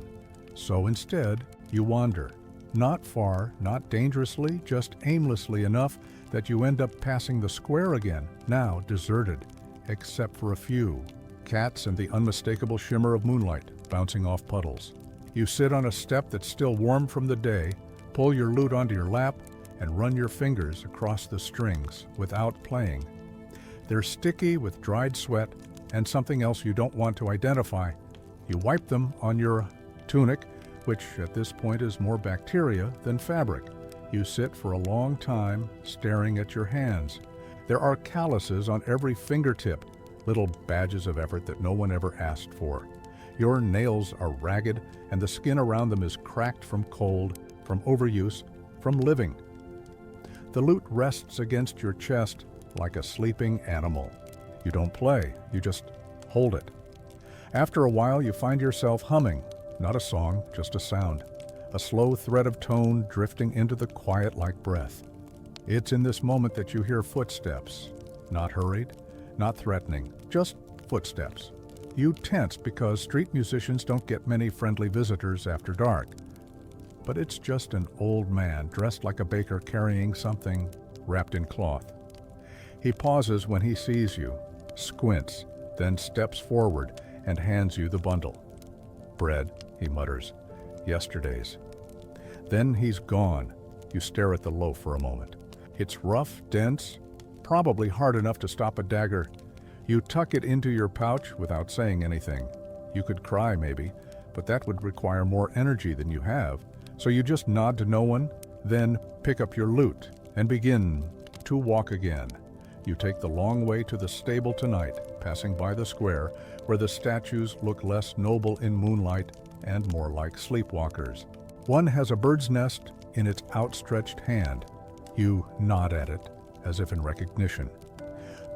Speaker 1: So instead, you wander. Not far, not dangerously, just aimlessly enough that you end up passing the square again, now deserted, except for a few cats and the unmistakable shimmer of moonlight bouncing off puddles. You sit on a step that's still warm from the day, pull your lute onto your lap, and run your fingers across the strings without playing. They're sticky with dried sweat and something else you don't want to identify. You wipe them on your tunic, which at this point is more bacteria than fabric. You sit for a long time staring at your hands. There are calluses on every fingertip, little badges of effort that no one ever asked for. Your nails are ragged and the skin around them is cracked from cold, from overuse, from living. The lute rests against your chest like a sleeping animal. You don't play, you just hold it. After a while, you find yourself humming, not a song, just a sound, a slow thread of tone drifting into the quiet like breath. It's in this moment that you hear footsteps, not hurried, not threatening, just footsteps. You tense because street musicians don't get many friendly visitors after dark. But it's just an old man dressed like a baker carrying something wrapped in cloth. He pauses when he sees you, squints, then steps forward and hands you the bundle. "Bread," he mutters. "Yesterday's." Then he's gone. You stare at the loaf for a moment. It's rough, dense, probably hard enough to stop a dagger. You tuck it into your pouch without saying anything. You could cry maybe, but that would require more energy than you have. So you just nod to no one, then pick up your lute and begin to walk again. You take the long way to the stable tonight, passing by the square, where the statues look less noble in moonlight and more like sleepwalkers. One has a bird's nest in its outstretched hand. You nod at it, as if in recognition.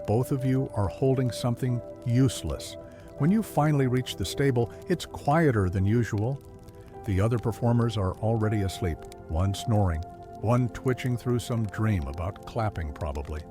Speaker 1: Both of you are holding something useless. When you finally reach the stable, it's quieter than usual. The other performers are already asleep, one snoring, one twitching through some dream about clapping probably.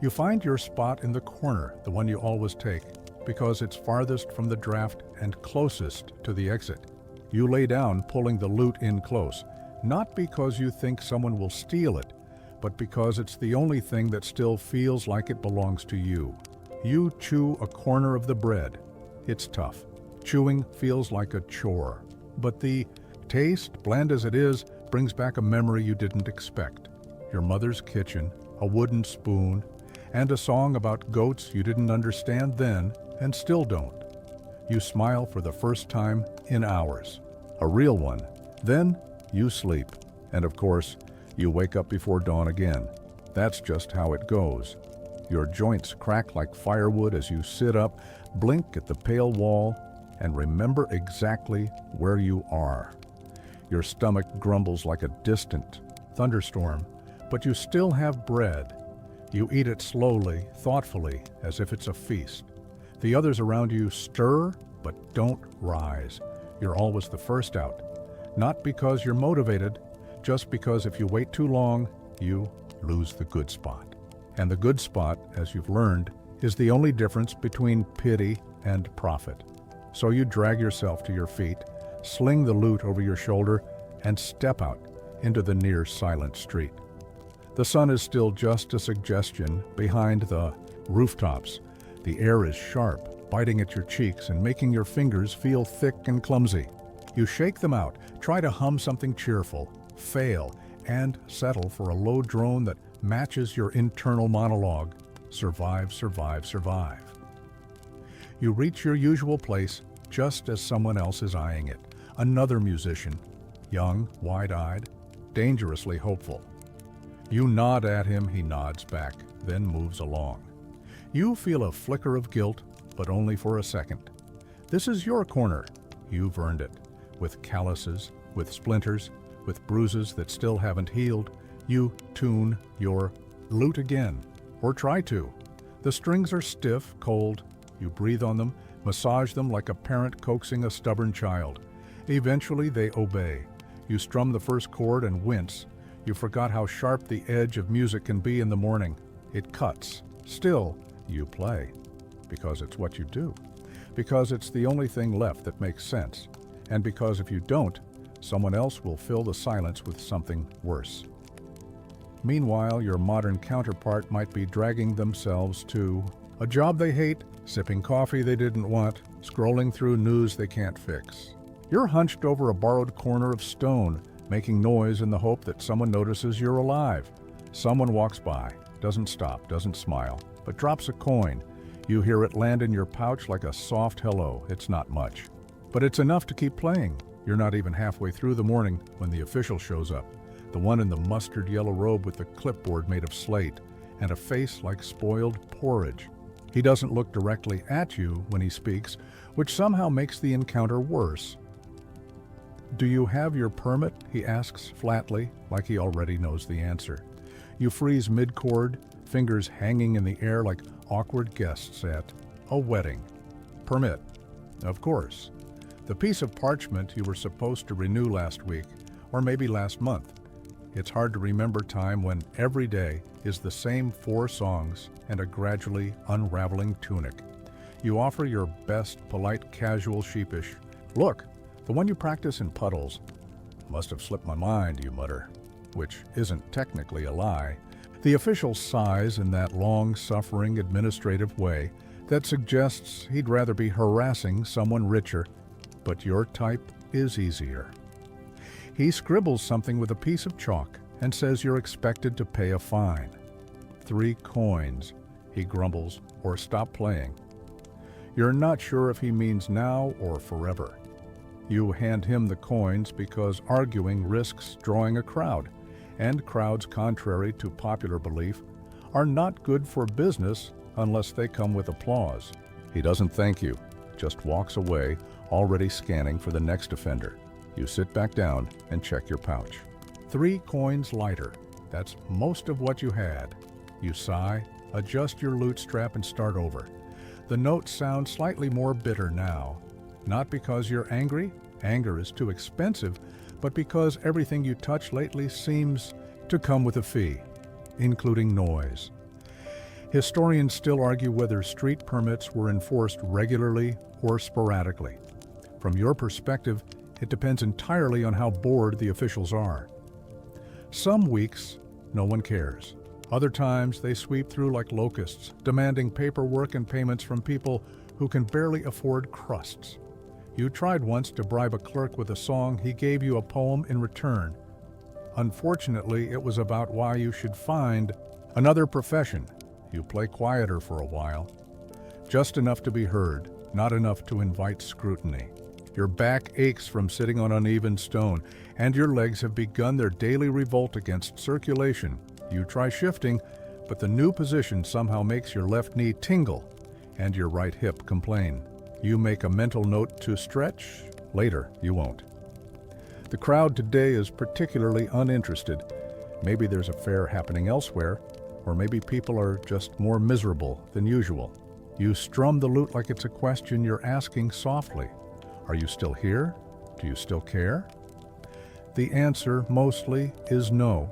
Speaker 1: You find your spot in the corner, the one you always take, because it's farthest from the draft and closest to the exit. You lay down, pulling the lute in close, not because you think someone will steal it, but because it's the only thing that still feels like it belongs to you. You chew a corner of the bread. It's tough. Chewing feels like a chore. But the taste, bland as it is, brings back a memory you didn't expect. Your mother's kitchen, a wooden spoon, and a song about goats you didn't understand then and still don't. You smile for the first time in hours. A real one. Then you sleep. And of course, you wake up before dawn again. That's just how it goes. Your joints crack like firewood as you sit up, blink at the pale wall, and remember exactly where you are. Your stomach grumbles like a distant thunderstorm, but you still have bread. You eat it slowly, thoughtfully, as if it's a feast. The others around you stir, but don't rise. You're always the first out. Not because you're motivated, just because if you wait too long, you lose the good spot. And the good spot, as you've learned, is the only difference between pity and profit. So you drag yourself to your feet, sling the lute over your shoulder, and step out into the near silent street. The sun is still just a suggestion behind the rooftops. The air is sharp, biting at your cheeks and making your fingers feel thick and clumsy. You shake them out, try to hum something cheerful, fail, and settle for a low drone that matches your internal monologue. Survive, survive, survive. You reach your usual place just as someone else is eyeing it. Another musician, young, wide-eyed, dangerously hopeful. You nod at him, he nods back, then moves along. You feel a flicker of guilt, but only for a second. This is your corner. You've earned it. With calluses, with splinters, with bruises that still haven't healed, you tune your lute again, or try to. The strings are stiff, cold. You breathe on them, massage them like a parent coaxing a stubborn child. Eventually they obey. You strum the first chord and wince. You forgot how sharp the edge of music can be in the morning. It cuts. Still, you play. Because it's what you do. Because it's the only thing left that makes sense. And because if you don't, someone else will fill the silence with something worse. Meanwhile, your modern counterpart might be dragging themselves to a job they hate, sipping coffee they didn't want, scrolling through news they can't fix. You're hunched over a borrowed corner of stone, making noise in the hope that someone notices you're alive. Someone walks by, doesn't stop, doesn't smile, but drops a coin. You hear it land in your pouch like a soft hello. It's not much, but it's enough to keep playing. You're not even halfway through the morning when the official shows up, the one in the mustard yellow robe with the clipboard made of slate and a face like spoiled porridge. He doesn't look directly at you when he speaks, which somehow makes the encounter worse. "Do you have your permit?" he asks flatly, like he already knows the answer. You freeze mid-chord, fingers hanging in the air like awkward guests at a wedding. Permit. Of course. The piece of parchment you were supposed to renew last week, or maybe last month. It's hard to remember time when every day is the same 4 songs and a gradually unraveling tunic. You offer your best, polite, casual, sheepish, "Look, the one you practice in puddles." "Must have slipped my mind," you mutter, which isn't technically a lie. The official sighs in that long-suffering administrative way that suggests he'd rather be harassing someone richer, but your type is easier. He scribbles something with a piece of chalk and says you're expected to pay a fine. 3 coins, he grumbles, or stop playing. You're not sure if he means now or forever. You hand him the coins because arguing risks drawing a crowd, and crowds, contrary to popular belief, are not good for business unless they come with applause. He doesn't thank you, just walks away, already scanning for the next offender. You sit back down and check your pouch. 3 coins lighter. That's most of what you had. You sigh, adjust your lute strap and start over. The notes sound slightly more bitter now. Not because you're angry, anger is too expensive, but because everything you touch lately seems to come with a fee, including noise. Historians still argue whether street permits were enforced regularly or sporadically. From your perspective, it depends entirely on how bored the officials are. Some weeks, no one cares. Other times, they sweep through like locusts, demanding paperwork and payments from people who can barely afford crusts. You tried once to bribe a clerk with a song. He gave you a poem in return. Unfortunately, it was about why you should find another profession. You play quieter for a while. Just enough to be heard, not enough to invite scrutiny. Your back aches from sitting on uneven stone, and your legs have begun their daily revolt against circulation. You try shifting, but the new position somehow makes your left knee tingle and your right hip complain. You make a mental note to stretch. Later, you won't. The crowd today is particularly uninterested. Maybe there's a fair happening elsewhere, or maybe people are just more miserable than usual. You strum the lute like it's a question you're asking softly. Are you still here? Do you still care? The answer, mostly, is no.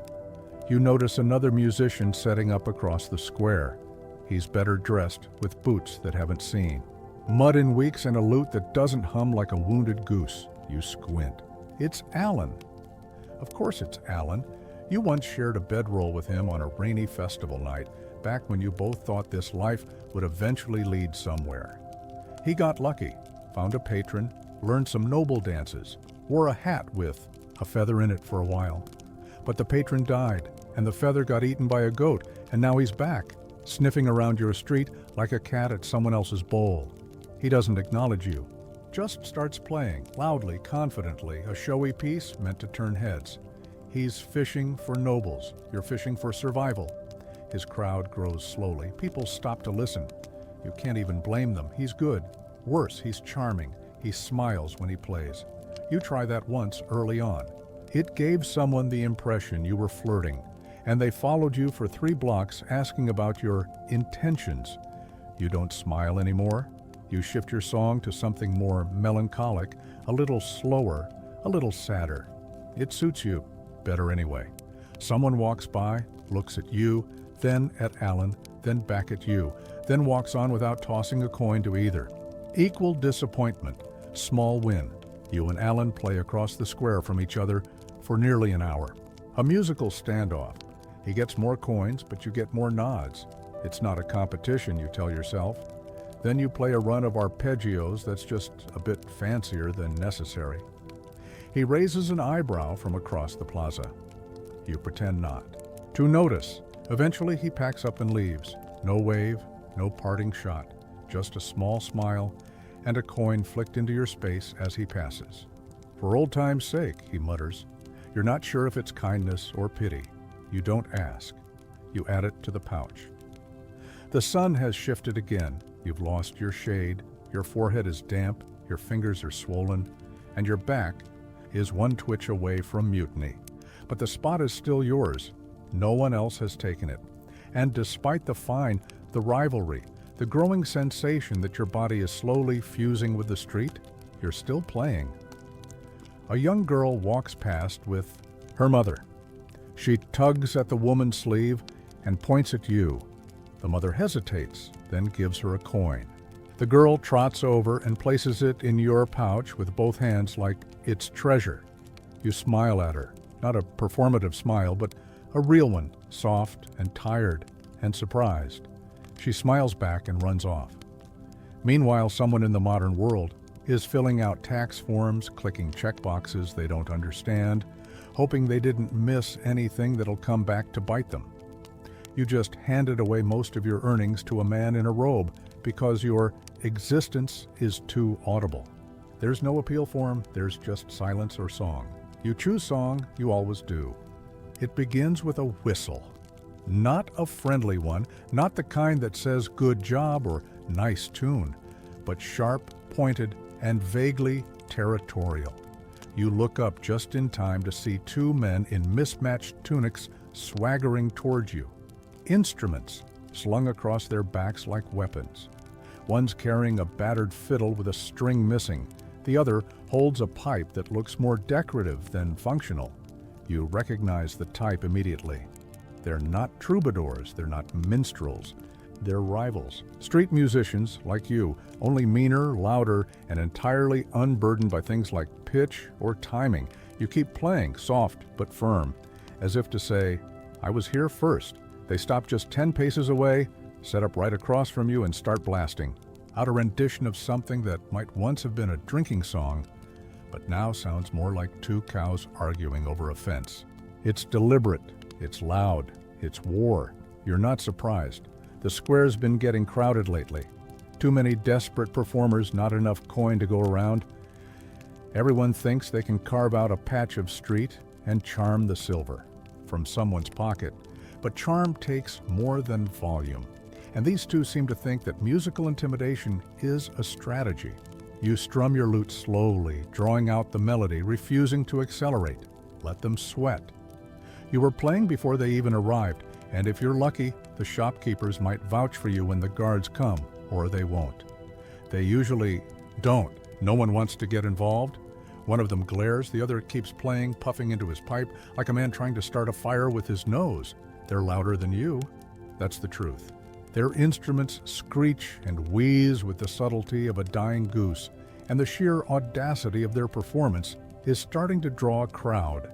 Speaker 1: You notice another musician setting up across the square. He's better dressed, with boots that haven't seen. Mud in weeks and a lute that doesn't hum like a wounded goose. You squint. It's Alan. Of course it's Alan. You once shared a bedroll with him on a rainy festival night, back when you both thought this life would eventually lead somewhere. He got lucky, found a patron, learned some noble dances, wore a hat with a feather in it for a while. But the patron died, and the feather got eaten by a goat, and now he's back, sniffing around your street like a cat at someone else's bowl. He doesn't acknowledge you, just starts playing, loudly, confidently, a showy piece meant to turn heads. He's fishing for nobles, you're fishing for survival. His crowd grows slowly, people stop to listen. You can't even blame them, he's good. Worse, he's charming, he smiles when he plays. You try that once early on. It gave someone the impression you were flirting, and they followed you for 3 blocks asking about your intentions. You don't smile anymore. You shift your song to something more melancholic, a little slower, a little sadder. It suits you better anyway. Someone walks by, looks at you, then at Alan, then back at you, then walks on without tossing a coin to either. Equal disappointment, small win. You and Alan play across the square from each other for nearly an hour. A musical standoff. He gets more coins, but you get more nods. It's not a competition, you tell yourself. Then you play a run of arpeggios that's just a bit fancier than necessary. He raises an eyebrow from across the plaza. You pretend not to notice. Eventually he packs up and leaves. No wave, no parting shot, just a small smile and a coin flicked into your space as he passes. For old time's sake, he mutters. You're not sure if it's kindness or pity. You don't ask. You add it to the pouch. The sun has shifted again. You've lost your shade, your forehead is damp, your fingers are swollen, and your back is one twitch away from mutiny. But the spot is still yours. No one else has taken it. And despite the fine, the rivalry, the growing sensation that your body is slowly fusing with the street, you're still playing. A young girl walks past with her mother. She tugs at the woman's sleeve and points at you. The mother hesitates, then gives her a coin. The girl trots over and places it in your pouch with both hands like it's treasure. You smile at her, not a performative smile, but a real one, soft and tired and surprised. She smiles back and runs off. Meanwhile, someone in the modern world is filling out tax forms, clicking checkboxes they don't understand, hoping they didn't miss anything that'll come back to bite them. You just handed away most of your earnings to a man in a robe because your existence is too audible. There's no appeal form, there's just silence or song. You choose song, you always do. It begins with a whistle. Not a friendly one, not the kind that says good job or nice tune, but sharp, pointed, and vaguely territorial. You look up just in time to see two men in mismatched tunics swaggering towards you. Instruments slung across their backs like weapons. One's carrying a battered fiddle with a string missing. The other holds a pipe that looks more decorative than functional. You recognize the type immediately. They're not troubadours, they're not minstrels. They're rivals. Street musicians, like you, only meaner, louder, and entirely unburdened by things like pitch or timing. You keep playing, soft but firm, as if to say, I was here first. They stop just 10 paces away, set up right across from you, and start blasting out a rendition of something that might once have been a drinking song, but now sounds more like two cows arguing over a fence. It's deliberate, it's loud, it's war. You're not surprised. The square's been getting crowded lately. Too many desperate performers, not enough coin to go around. Everyone thinks they can carve out a patch of street and charm the silver from someone's pocket. But charm takes more than volume. And these two seem to think that musical intimidation is a strategy. You strum your lute slowly, drawing out the melody, refusing to accelerate. Let them sweat. You were playing before they even arrived, and if you're lucky, the shopkeepers might vouch for you when the guards come, or they won't. They usually don't. No one wants to get involved. One of them glares, the other keeps playing, puffing into his pipe, like a man trying to start a fire with his nose. They're louder than you. That's the truth. Their instruments screech and wheeze with the subtlety of a dying goose, and the sheer audacity of their performance is starting to draw a crowd.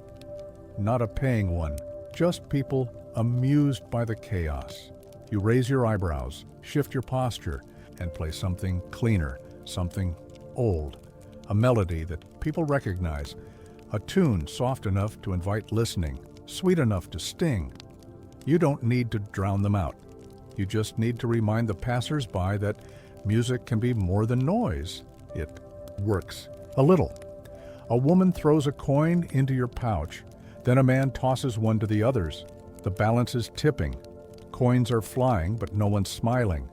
Speaker 1: Not a paying one, just people amused by the chaos. You raise your eyebrows, shift your posture, and play something cleaner, something old, a melody that people recognize, a tune soft enough to invite listening, sweet enough to sting. You don't need to drown them out. You just need to remind the passers-by that music can be more than noise. It works a little. A woman throws a coin into your pouch, then a man tosses one to the others. The balance is tipping. Coins are flying, but no one's smiling.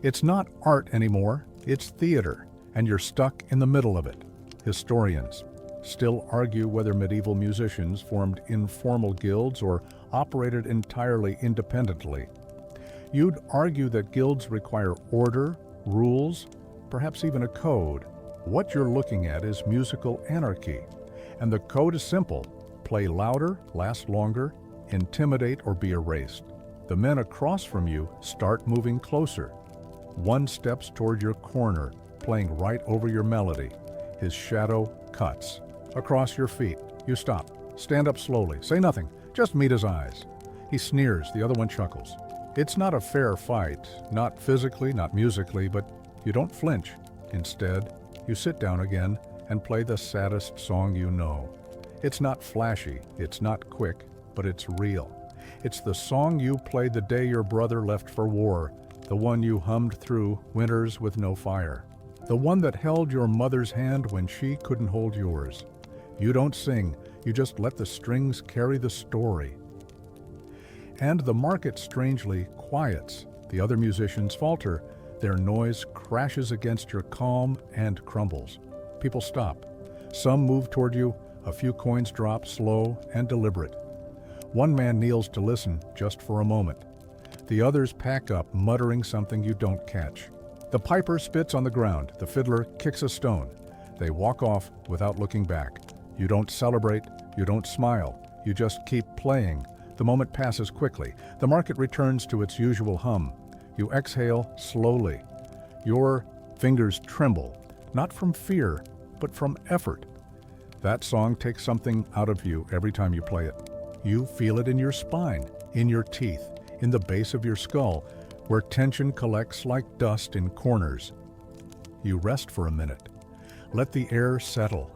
Speaker 1: It's not art anymore, it's theater, and you're stuck in the middle of it. Historians still argue whether medieval musicians formed informal guilds or operated entirely independently. You'd argue that guilds require order, rules, perhaps even a code. What you're looking at is musical anarchy, and the code is simple. Play louder, last longer, intimidate or be erased. The men across from you start moving closer. One steps toward your corner, playing right over your melody. His shadow cuts. Across your feet, you stop. Stand up slowly. Say nothing. Just meet his eyes. He sneers. The other one chuckles. It's not a fair fight, not physically, not musically, but you don't flinch. Instead, you sit down again and play the saddest song you know. It's not flashy, it's not quick, but it's real. It's the song you played the day your brother left for war, the one you hummed through winters with no fire, the one that held your mother's hand when she couldn't hold yours. You don't sing, you just let the strings carry the story. And the market strangely quiets. The other musicians falter. Their noise crashes against your calm and crumbles. People stop. Some move toward you. A few coins drop, slow and deliberate. One man kneels to listen just for a moment. The others pack up, muttering something you don't catch. The piper spits on the ground. The fiddler kicks a stone. They walk off without looking back. You don't celebrate. You don't smile. You just keep playing. The moment passes quickly. The market returns to its usual hum. You exhale slowly. Your fingers tremble, not from fear, but from effort. That song takes something out of you every time you play it. You feel it in your spine, in your teeth, in the base of your skull, where tension collects like dust in corners. You rest for a minute. Let the air settle.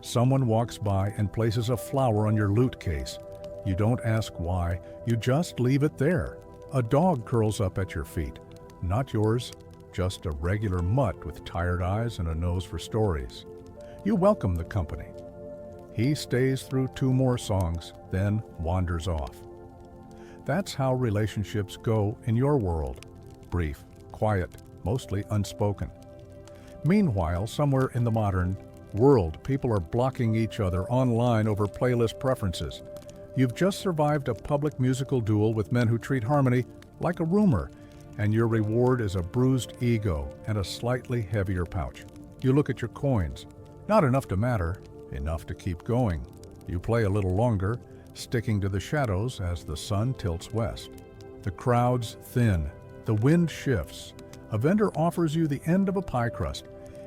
Speaker 1: Someone walks by and places a flower on your lute case. You don't ask why, you just leave it there. A dog curls up at your feet. Not yours, just a regular mutt with tired eyes and a nose for stories. You welcome the company. He stays through 2 more songs, then wanders off. That's how relationships go in your world. Brief, quiet, mostly unspoken. Meanwhile, somewhere in the modern world, people are blocking each other online over playlist preferences. You've just survived a public musical duel with men who treat harmony like a rumor, and your reward is a bruised ego and a slightly heavier pouch. You look at your coins. Not enough to matter, enough to keep going. You play a little longer, sticking to the shadows as the sun tilts west. The crowds thin. The wind shifts. A vendor offers you the end of a pie crust,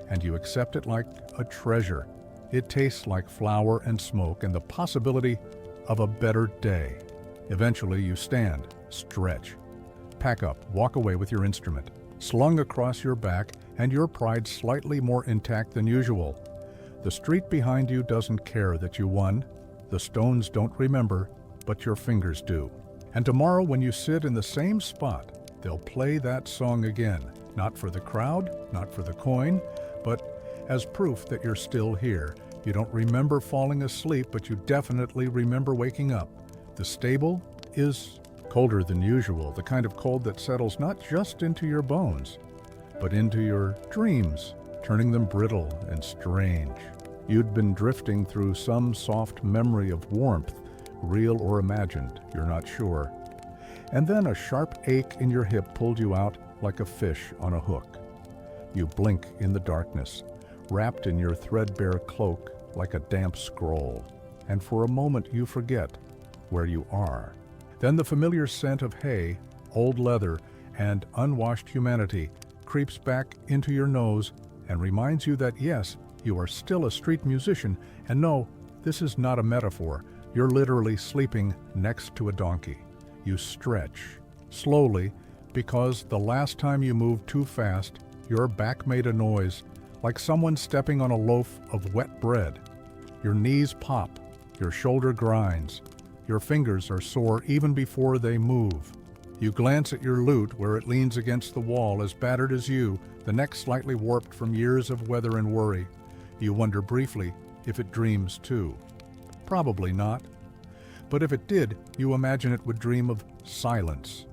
Speaker 1: and you accept it like a treasure. It tastes like flour and smoke and the possibility of a better day. Eventually you stand, stretch, pack up, walk away with your instrument, slung across your back and your pride slightly more intact than usual. The street behind you doesn't care that you won. The stones don't remember, but your fingers do. And tomorrow when you sit in the same spot, they'll play that song again, not for the crowd, not for the coin, but as proof that you're still here. You don't remember falling asleep, but you definitely remember waking up. The stable is colder than usual, the kind of cold that settles not just into your bones, but into your dreams, turning them brittle and strange. You'd been drifting through some soft memory of warmth, real or imagined, you're not sure. And then a sharp ache in your hip pulled you out like a fish on a hook. You blink in the darkness, wrapped in your threadbare cloak like a damp scroll, and for a moment you forget where you are. Then the familiar scent of hay, old leather, and unwashed humanity creeps back into your nose and reminds you that yes, you are still a street musician, and no, this is not a metaphor. You're literally sleeping next to a donkey. You stretch, slowly, because the last time you moved too fast, your back made a noise, like someone stepping on a loaf of wet bread. Your knees pop, your shoulder grinds, your fingers are sore even before they move. You glance at your lute where it leans against the wall as battered as you, the neck slightly warped from years of weather and worry. You wonder briefly if it dreams too. Probably not. But if it did, you imagine it would dream of silence.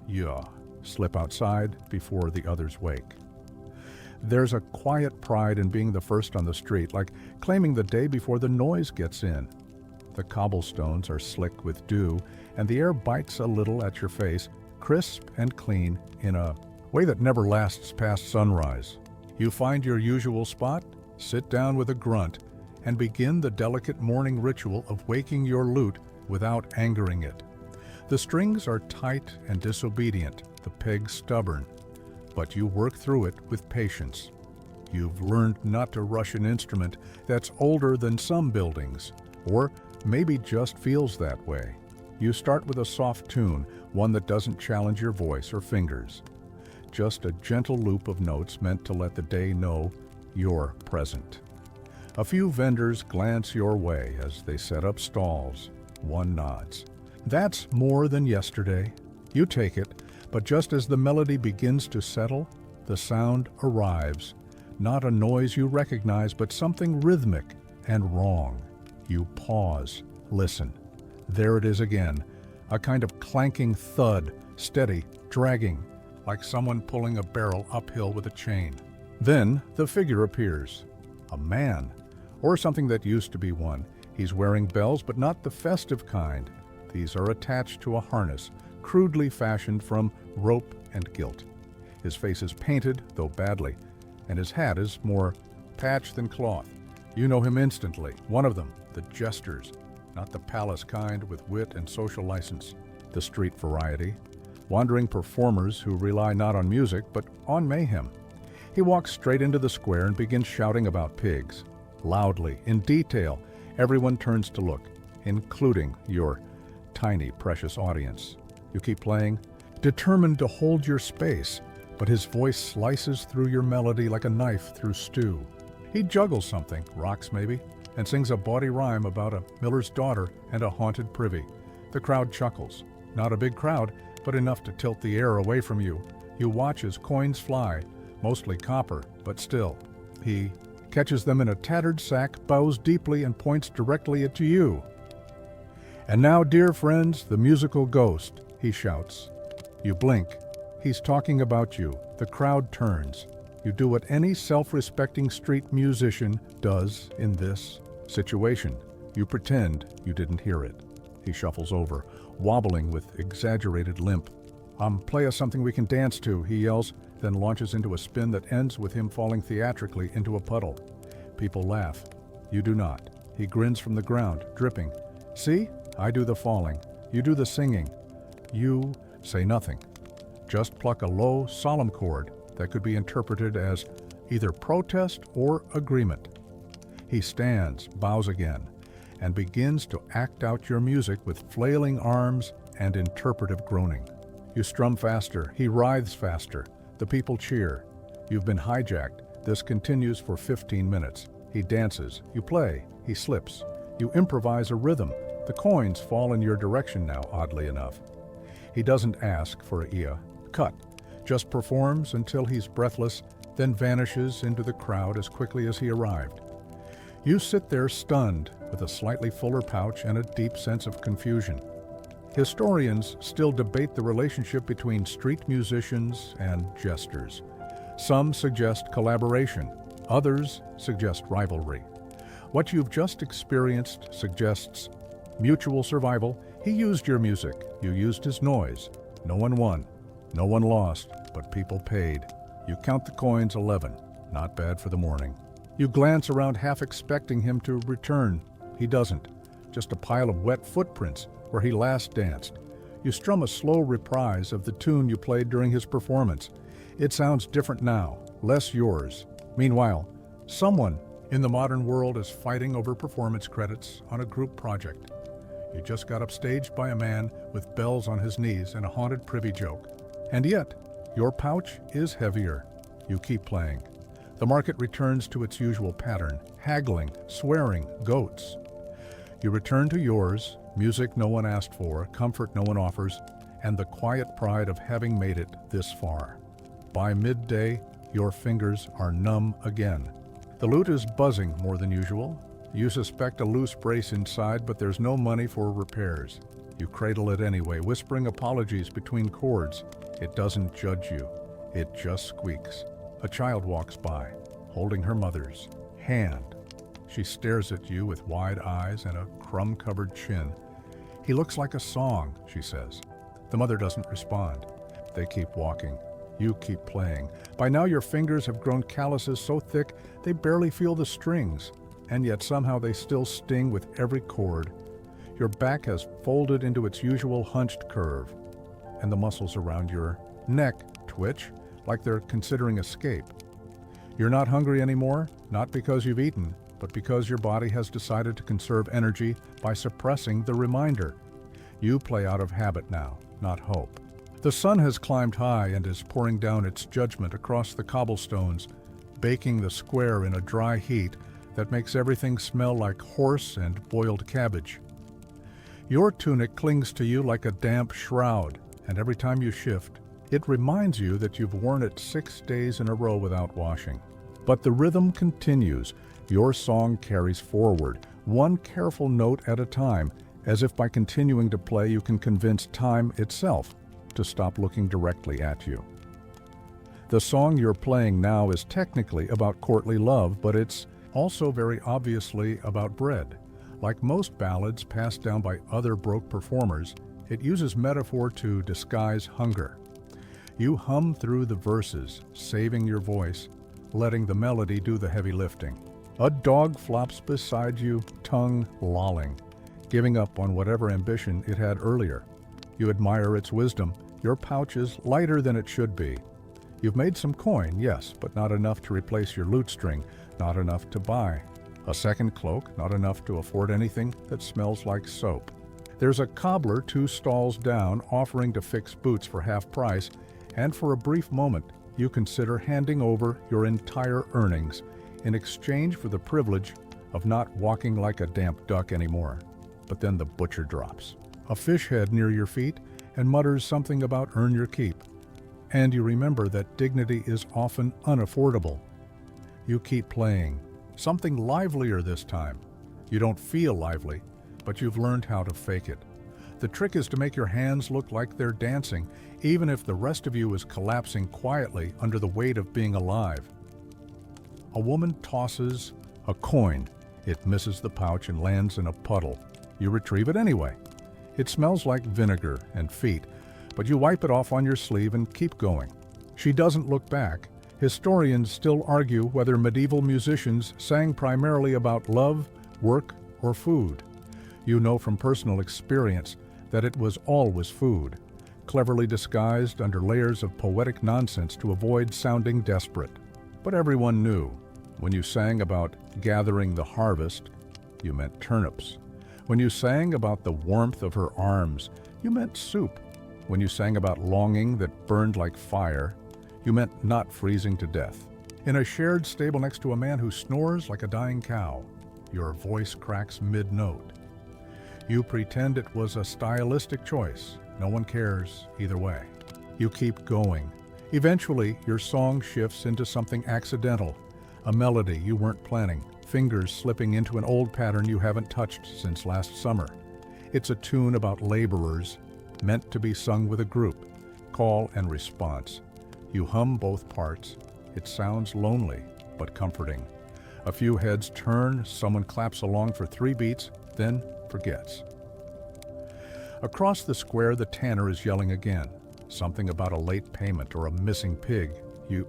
Speaker 1: Yeah, slip outside before the others wake. There's a quiet pride in being the first on the street, like claiming the day before the noise gets in. The cobblestones are slick with dew, and the air bites a little at your face, crisp and clean in a way that never lasts past sunrise. You find your usual spot, sit down with a grunt, and begin the delicate morning ritual of waking your lute without angering it. The strings are tight and disobedient, the pegs stubborn, but you work through it with patience. You've learned not to rush an instrument that's older than some buildings, or maybe just feels that way. You start with a soft tune, one that doesn't challenge your voice or fingers. Just a gentle loop of notes meant to let the day know you're present. A few vendors glance your way as they set up stalls. One nods. That's more than yesterday. You take it, but just as the melody begins to settle, the sound arrives. Not a noise you recognize, but something rhythmic and wrong. You pause, listen. There it is again, a kind of clanking thud, steady, dragging, like someone pulling a barrel uphill with a chain. Then the figure appears. A man, or something that used to be one. He's wearing bells, but not the festive kind. These are attached to a harness, crudely fashioned from rope and gilt. His face is painted, though badly, and his hat is more patch than cloth. You know him instantly, one of them, the jesters, not the palace kind with wit and social license, the street variety, wandering performers who rely not on music but on mayhem. He walks straight into the square and begins shouting about pigs. Loudly, in detail, everyone turns to look, including your tiny, precious audience. You keep playing, determined to hold your space, but his voice slices through your melody like a knife through stew. He juggles something, rocks maybe, and sings a bawdy rhyme about a miller's daughter and a haunted privy. The crowd chuckles. Not a big crowd, but enough to tilt the air away from you. You watch as coins fly, mostly copper, but still. He catches them in a tattered sack, bows deeply, and points directly at you. "And now, dear friends, the musical ghost," he shouts. You blink. He's talking about you. The crowd turns. You do what any self-respecting street musician does in this situation. You pretend you didn't hear it. He shuffles over, wobbling with exaggerated limp. Play us something we can dance to," he yells, then launches into a spin that ends with him falling theatrically into a puddle. People laugh. You do not. He grins from the ground, dripping. "See? I do the falling. You do the singing. You say nothing. Just pluck a low, solemn chord that could be interpreted as either protest or agreement." He stands, bows again, and begins to act out your music with flailing arms and interpretive groaning. You strum faster, he writhes faster. The people cheer. You've been hijacked. This continues for 15 minutes. He dances, you play, he slips. You improvise a rhythm. The coins fall in your direction now, oddly enough. He doesn't ask for a cut, just performs until he's breathless, then vanishes into the crowd as quickly as he arrived. You sit there stunned, with a slightly fuller pouch and a deep sense of confusion. Historians still debate the relationship between street musicians and jesters. Some suggest collaboration, others suggest rivalry. What you've just experienced suggests mutual survival. He used your music, you used his noise. No one won, no one lost, but people paid. You count the coins, 11. Not bad for the morning. You glance around half expecting him to return. He doesn't. Just a pile of wet footprints where he last danced. You strum a slow reprise of the tune you played during his performance. It sounds different now, less yours. Meanwhile, someone in the modern world is fighting over performance credits on a group project. You just got upstaged by a man with bells on his knees and a haunted privy joke. And yet, your pouch is heavier. You keep playing. The market returns to its usual pattern, haggling, swearing, goats. You return to yours, music no one asked for, comfort no one offers, and the quiet pride of having made it this far. By midday, your fingers are numb again. The lute is buzzing more than usual. You suspect a loose brace inside, but there's no money for repairs. You cradle it anyway, whispering apologies between chords. It doesn't judge you. It just squeaks. A child walks by, holding her mother's hand. She stares at you with wide eyes and a crumb-covered chin. "He looks like a song," she says. The mother doesn't respond. They keep walking. You keep playing. By now your fingers have grown calluses so thick they barely feel the strings, and yet somehow they still sting with every chord. Your back has folded into its usual hunched curve, and the muscles around your neck twitch like they're considering escape. You're not hungry anymore, not because you've eaten, but because your body has decided to conserve energy by suppressing the reminder. You play out of habit now, not hope. The sun has climbed high and is pouring down its judgment across the cobblestones, baking the square in a dry heat that makes everything smell like horse and boiled cabbage. Your tunic clings to you like a damp shroud, and every time you shift, it reminds you that you've worn it 6 days in a row without washing. But the rhythm continues. Your song carries forward, one careful note at a time, as if by continuing to play you can convince time itself to stop looking directly at you. The song you're playing now is technically about courtly love, but it's also very obviously about bread. Like most ballads passed down by other Broke performers, it uses metaphor to disguise hunger. You hum through the verses, saving your voice, letting the melody do the heavy lifting. A dog flops beside you, tongue lolling, giving up on whatever ambition it had earlier. You admire its wisdom. Your pouch is lighter than it should be. You've made some coin, yes, but not enough to replace your lute string, not enough to buy. A second cloak, not enough to afford anything that smells like soap. There's a cobbler 2 stalls down offering to fix boots for half price, and for a brief moment you consider handing over your entire earnings in exchange for the privilege of not walking like a damp duck anymore. But then the butcher drops a fish head near your feet and mutters something about earn your keep. And you remember that dignity is often unaffordable. You keep playing, something livelier this time. You don't feel lively, but you've learned how to fake it. The trick is to make your hands look like they're dancing, even if the rest of you is collapsing quietly under the weight of being alive. A woman tosses a coin. It misses the pouch and lands in a puddle. You retrieve it anyway. It smells like vinegar and feet, but you wipe it off on your sleeve and keep going. She doesn't look back. Historians still argue whether medieval musicians sang primarily about love, work, or food. You know from personal experience that it was always food, cleverly disguised under layers of poetic nonsense to avoid sounding desperate. But everyone knew. When you sang about gathering the harvest, you meant turnips. When you sang about the warmth of her arms, you meant soup. When you sang about longing that burned like fire, you meant not freezing to death. In a shared stable next to a man who snores like a dying cow, your voice cracks mid-note. You pretend it was a stylistic choice. No one cares either way. You keep going. Eventually, your song shifts into something accidental, a melody you weren't planning, fingers slipping into an old pattern you haven't touched since last summer. It's a tune about laborers, meant to be sung with a group, call and response. You hum both parts. It sounds lonely, but comforting. A few heads turn, someone claps along for 3 beats, then forgets. Across the square, the tanner is yelling again, something about a late payment or a missing pig. You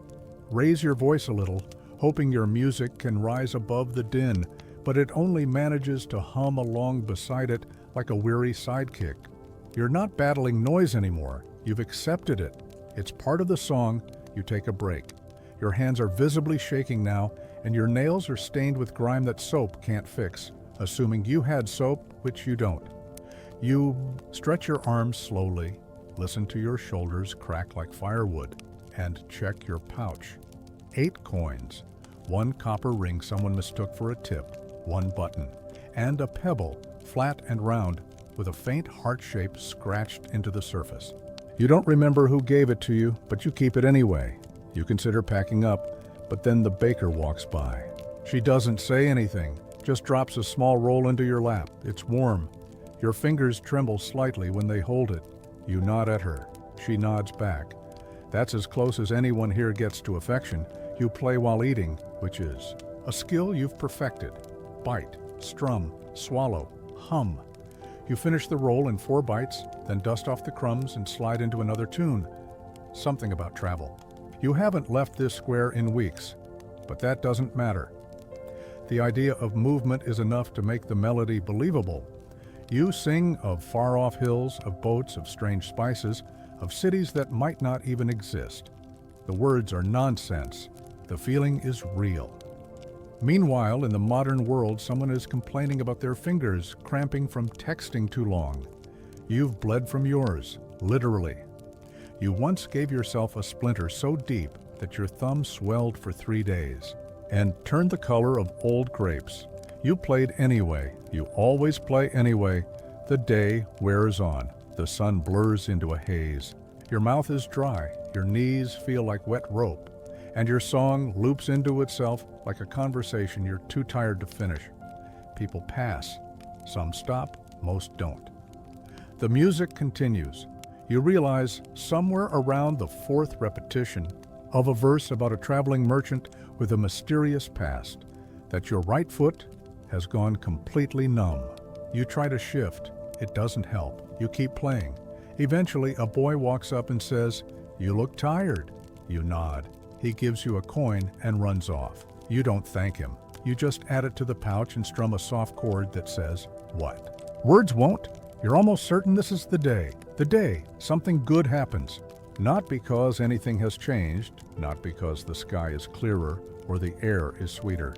Speaker 1: raise your voice a little, hoping your music can rise above the din, but it only manages to hum along beside it like a weary sidekick. You're not battling noise anymore. You've accepted it. It's part of the song. You take a break. Your hands are visibly shaking now, and your nails are stained with grime that soap can't fix, assuming you had soap, which you don't. You stretch your arms slowly, listen to your shoulders crack like firewood, and check your pouch. 8 coins, 1 copper ring someone mistook for a tip, 1 button, and a pebble, flat and round, with a faint heart shape scratched into the surface. You don't remember who gave it to you, but you keep it anyway. You consider packing up, but then the baker walks by. She doesn't say anything, just drops a small roll into your lap. It's warm. Your fingers tremble slightly when they hold it. You nod at her. She nods back. That's as close as anyone here gets to affection. You play while eating, which is a skill you've perfected. Bite, strum, swallow, hum. You finish the roll in 4 bites, then dust off the crumbs and slide into another tune. Something about travel. You haven't left this square in weeks, but that doesn't matter. The idea of movement is enough to make the melody believable. You sing of far-off hills, of boats, of strange spices, of cities that might not even exist. The words are nonsense. The feeling is real. Meanwhile, in the modern world, someone is complaining about their fingers cramping from texting too long. You've bled from yours, literally. You once gave yourself a splinter so deep that your thumb swelled for 3 days and turned the color of old grapes. You played anyway. You always play anyway. The day wears on. The sun blurs into a haze. Your mouth is dry. Your knees feel like wet rope. And your song loops into itself like a conversation you're too tired to finish. People pass. Some stop, most don't. The music continues. You realize somewhere around the 4th repetition of a verse about a traveling merchant with a mysterious past that your right foot has gone completely numb. You try to shift. It doesn't help. You keep playing. Eventually, a boy walks up and says, "You look tired." You nod. He gives you a coin and runs off. You don't thank him. You just add it to the pouch and strum a soft chord that says, "What?" Words won't. You're almost certain this is the day something good happens. Not because anything has changed, not because the sky is clearer or the air is sweeter,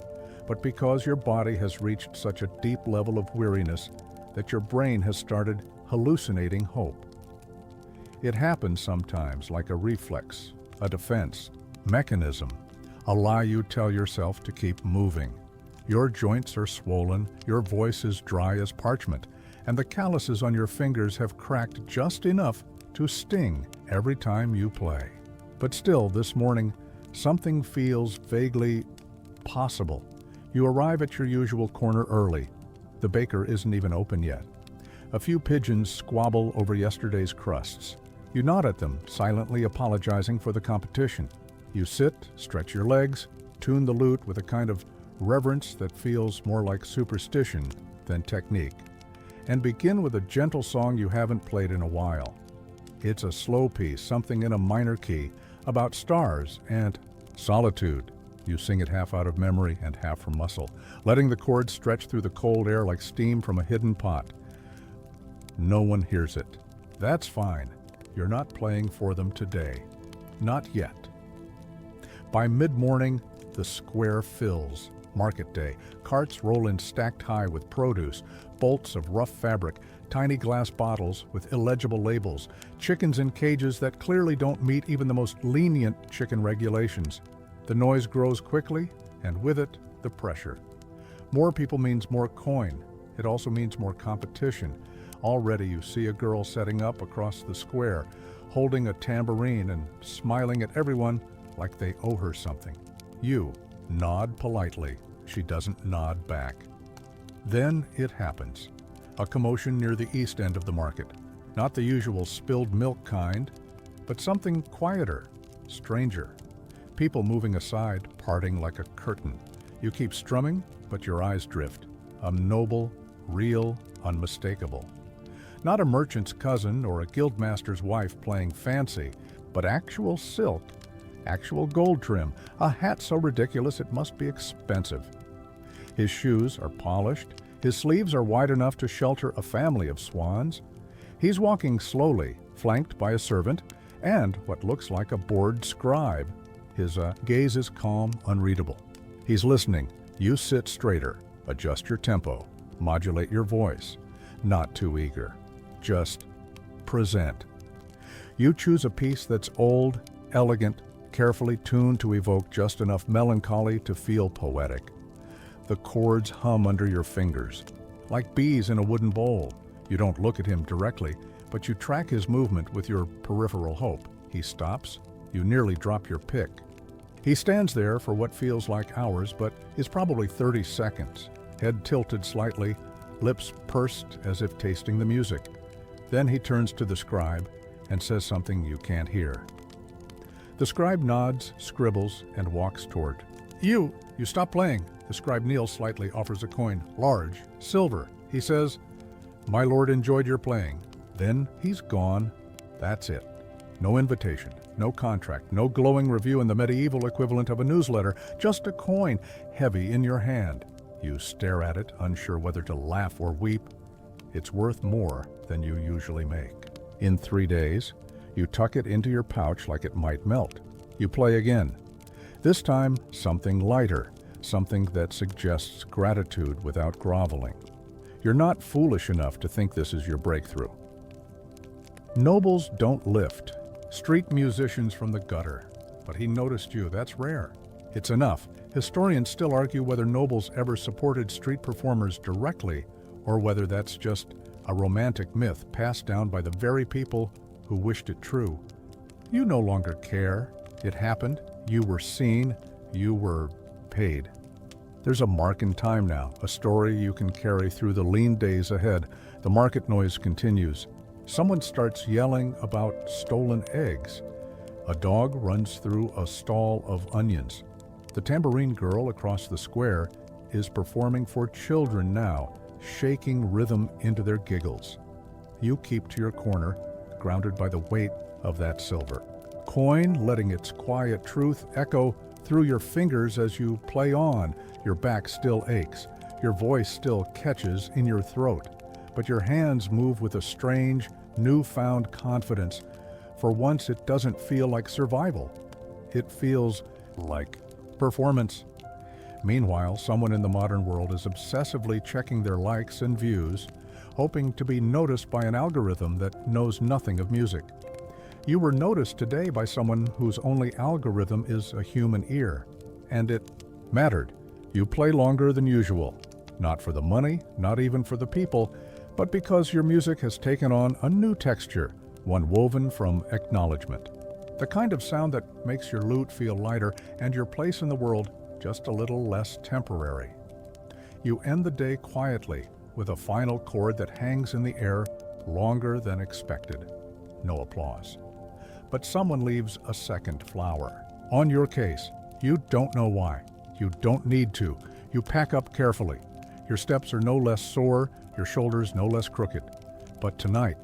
Speaker 1: but because your body has reached such a deep level of weariness that your brain has started hallucinating hope. It happens sometimes like a reflex, a defense mechanism, a lie you tell yourself to keep moving. Your joints are swollen, your voice is dry as parchment, and the calluses on your fingers have cracked just enough to sting every time you play. But still, this morning, something feels vaguely possible. You arrive at your usual corner early. The baker isn't even open yet. A few pigeons squabble over yesterday's crusts. You nod at them, silently apologizing for the competition. You sit, stretch your legs, tune the lute with a kind of reverence that feels more like superstition than technique, and begin with a gentle song you haven't played in a while. It's a slow piece, something in a minor key, about stars and solitude. You sing it half out of memory and half from muscle, letting the chords stretch through the cold air like steam from a hidden pot. No one hears it. That's fine. You're not playing for them today. Not yet. By mid-morning, the square fills. Market day. Carts roll in stacked high with produce, bolts of rough fabric, tiny glass bottles with illegible labels, chickens in cages that clearly don't meet even the most lenient chicken regulations. The noise grows quickly, and with it, the pressure. More people means more coin. It also means more competition. Already you see a girl setting up across the square, holding a tambourine and smiling at everyone like they owe her something. You nod politely. She doesn't nod back. Then it happens. A commotion near the east end of the market. Not the usual spilled milk kind, but something quieter, stranger. People moving aside, parting like a curtain. You keep strumming, but your eyes drift. Noble, real, unmistakable. Not a merchant's cousin or a guildmaster's wife playing fancy, but actual silk, actual gold trim, a hat so ridiculous it must be expensive. His shoes are polished, his sleeves are wide enough to shelter a family of swans. He's walking slowly, flanked by a servant and what looks like a bored scribe. His gaze is calm, unreadable. He's listening. You sit straighter, adjust your tempo, modulate your voice. Not too eager. Just present. You choose a piece that's old, elegant, carefully tuned to evoke just enough melancholy to feel poetic. The chords hum under your fingers, like bees in a wooden bowl. You don't look at him directly, but you track his movement with your peripheral hope. He stops. You nearly drop your pick. He stands there for what feels like hours, but is probably 30 seconds, head tilted slightly, lips pursed as if tasting the music. Then he turns to the scribe and says something you can't hear. The scribe nods, scribbles, and walks toward. You stop playing. The scribe kneels slightly, offers a coin, large, silver. He says, "My lord enjoyed your playing." Then he's gone. That's it. No invitation, no contract, no glowing review in the medieval equivalent of a newsletter, just a coin, heavy in your hand. You stare at it, unsure whether to laugh or weep. It's worth more than you usually make. In 3 days, you tuck it into your pouch like it might melt. You play again. This time, something lighter, something that suggests gratitude without groveling. You're not foolish enough to think this is your breakthrough. Nobles don't lift. Street musicians from the gutter. But he noticed you. That's rare. It's enough. Historians still argue whether nobles ever supported street performers directly, or whether that's just a romantic myth passed down by the very people who wished it true. You no longer care. It happened. You were seen. You were paid. There's a mark in time now, a story you can carry through the lean days ahead. The market noise continues. Someone starts yelling about stolen eggs. A dog runs through a stall of onions. The tambourine girl across the square is performing for children now, shaking rhythm into their giggles. You keep to your corner, grounded by the weight of that silver coin, letting its quiet truth echo through your fingers as you play on. Your back still aches, your voice still catches in your throat, but your hands move with a strange, newfound confidence. For once, it doesn't feel like survival. It feels like performance. Meanwhile, someone in the modern world is obsessively checking their likes and views, hoping to be noticed by an algorithm that knows nothing of music. You were noticed today by someone whose only algorithm is a human ear, and it mattered. You play longer than usual, not for the money, not even for the people, but because your music has taken on a new texture, one woven from acknowledgement. The kind of sound that makes your lute feel lighter and your place in the world just a little less temporary. You end the day quietly with a final chord that hangs in the air longer than expected. No applause. But someone leaves a second flower. On your case, you don't know why. You don't need to. You pack up carefully. Your steps are no less sore, your shoulders no less crooked. But tonight,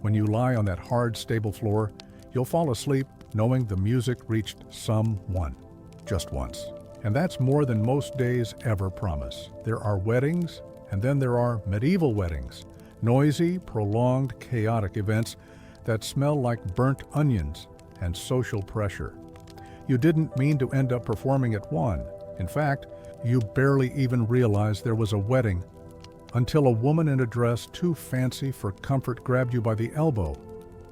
Speaker 1: when you lie on that hard, stable floor, you'll fall asleep knowing the music reached someone, just once. And that's more than most days ever promise. There are weddings, and then there are medieval weddings, noisy, prolonged, chaotic events that smell like burnt onions and social pressure. You didn't mean to end up performing at one. In fact, you barely even realized there was a wedding until a woman in a dress too fancy for comfort grabbed you by the elbow,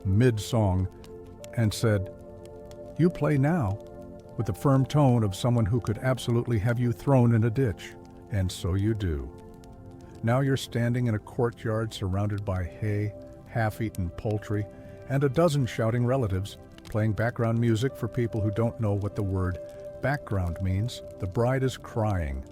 Speaker 1: mid-song, and said, "You play now," with the firm tone of someone who could absolutely have you thrown in a ditch. And so you do. Now you're standing in a courtyard surrounded by hay, half-eaten poultry, and a dozen shouting relatives, playing background music for people who don't know what the word background means. The bride is crying,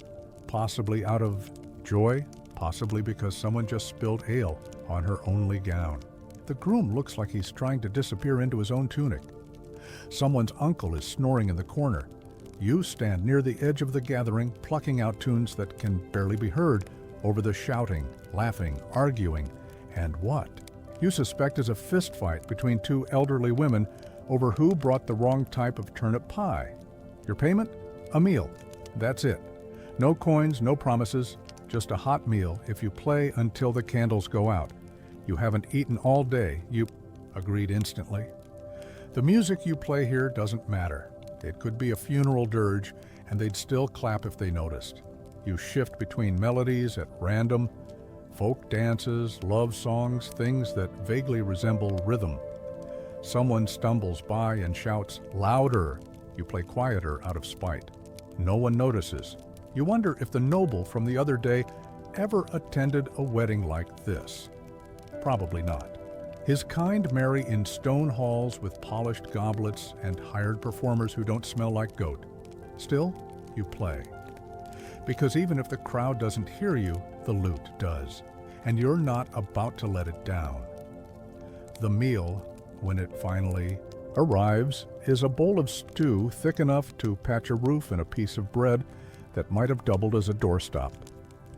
Speaker 1: possibly out of joy, possibly because someone just spilled ale on her only gown. The groom looks like he's trying to disappear into his own tunic. Someone's uncle is snoring in the corner. You stand near the edge of the gathering, plucking out tunes that can barely be heard over the shouting, laughing, arguing, and what you suspect is a fist fight between two elderly women over who brought the wrong type of turnip pie. Your payment? A meal. That's it. No coins, no promises, just a hot meal if you play until the candles go out. You haven't eaten all day. You agreed instantly. The music you play here doesn't matter. It could be a funeral dirge, and they'd still clap if they noticed. You shift between melodies at random, folk dances, love songs, things that vaguely resemble rhythm. Someone stumbles by and shouts, "Louder!" You play quieter out of spite. No one notices. You wonder if the noble from the other day ever attended a wedding like this. Probably not. His kind marry in stone halls with polished goblets and hired performers who don't smell like goat. Still, you play. Because even if the crowd doesn't hear you, the lute does, and you're not about to let it down. The meal, when it finally arrives, is a bowl of stew thick enough to patch a roof and a piece of bread that might have doubled as a doorstop.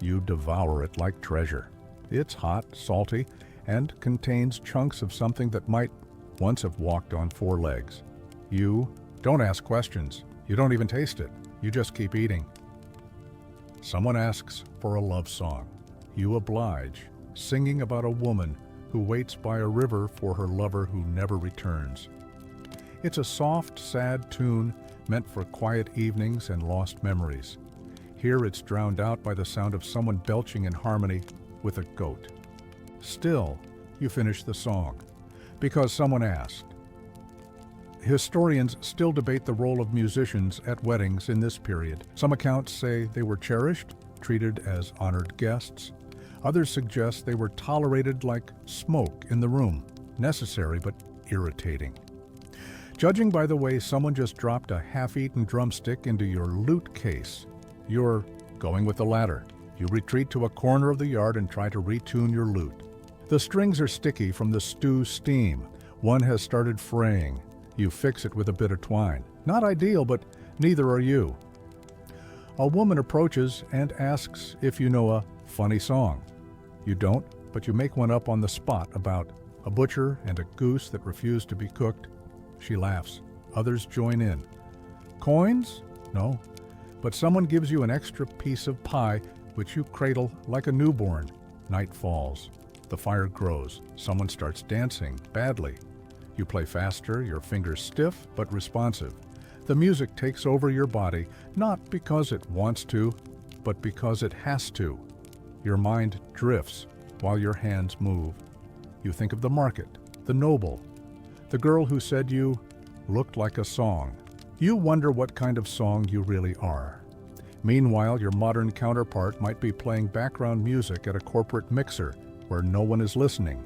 Speaker 1: You devour it like treasure. It's hot, salty, and contains chunks of something that might once have walked on four legs. You don't ask questions. You don't even taste it. You just keep eating. Someone asks for a love song. You oblige, singing about a woman who waits by a river for her lover who never returns. It's a soft, sad tune meant for quiet evenings and lost memories. Here it's drowned out by the sound of someone belching in harmony with a goat. Still, you finish the song, because someone asked. Historians still debate the role of musicians at weddings in this period. Some accounts say they were cherished, treated as honored guests. Others suggest they were tolerated like smoke in the room, necessary but irritating. Judging by the way someone just dropped a half-eaten drumstick into your lute case, you're going with the latter. You retreat to a corner of the yard and try to retune your lute. The strings are sticky from the stew steam. One has started fraying. You fix it with a bit of twine. Not ideal, but neither are you. A woman approaches and asks if you know a funny song. You don't, but you make one up on the spot about a butcher and a goose that refused to be cooked. She laughs. Others join in. Coins? No. But someone gives you an extra piece of pie, which you cradle like a newborn. Night falls. The fire grows. Someone starts dancing, badly. You play faster, your fingers stiff but responsive. The music takes over your body, not because it wants to, but because it has to. Your mind drifts while your hands move. You think of the market, the noble, the girl who said you looked like a song. You wonder what kind of song you really are. Meanwhile, your modern counterpart might be playing background music at a corporate mixer where no one is listening.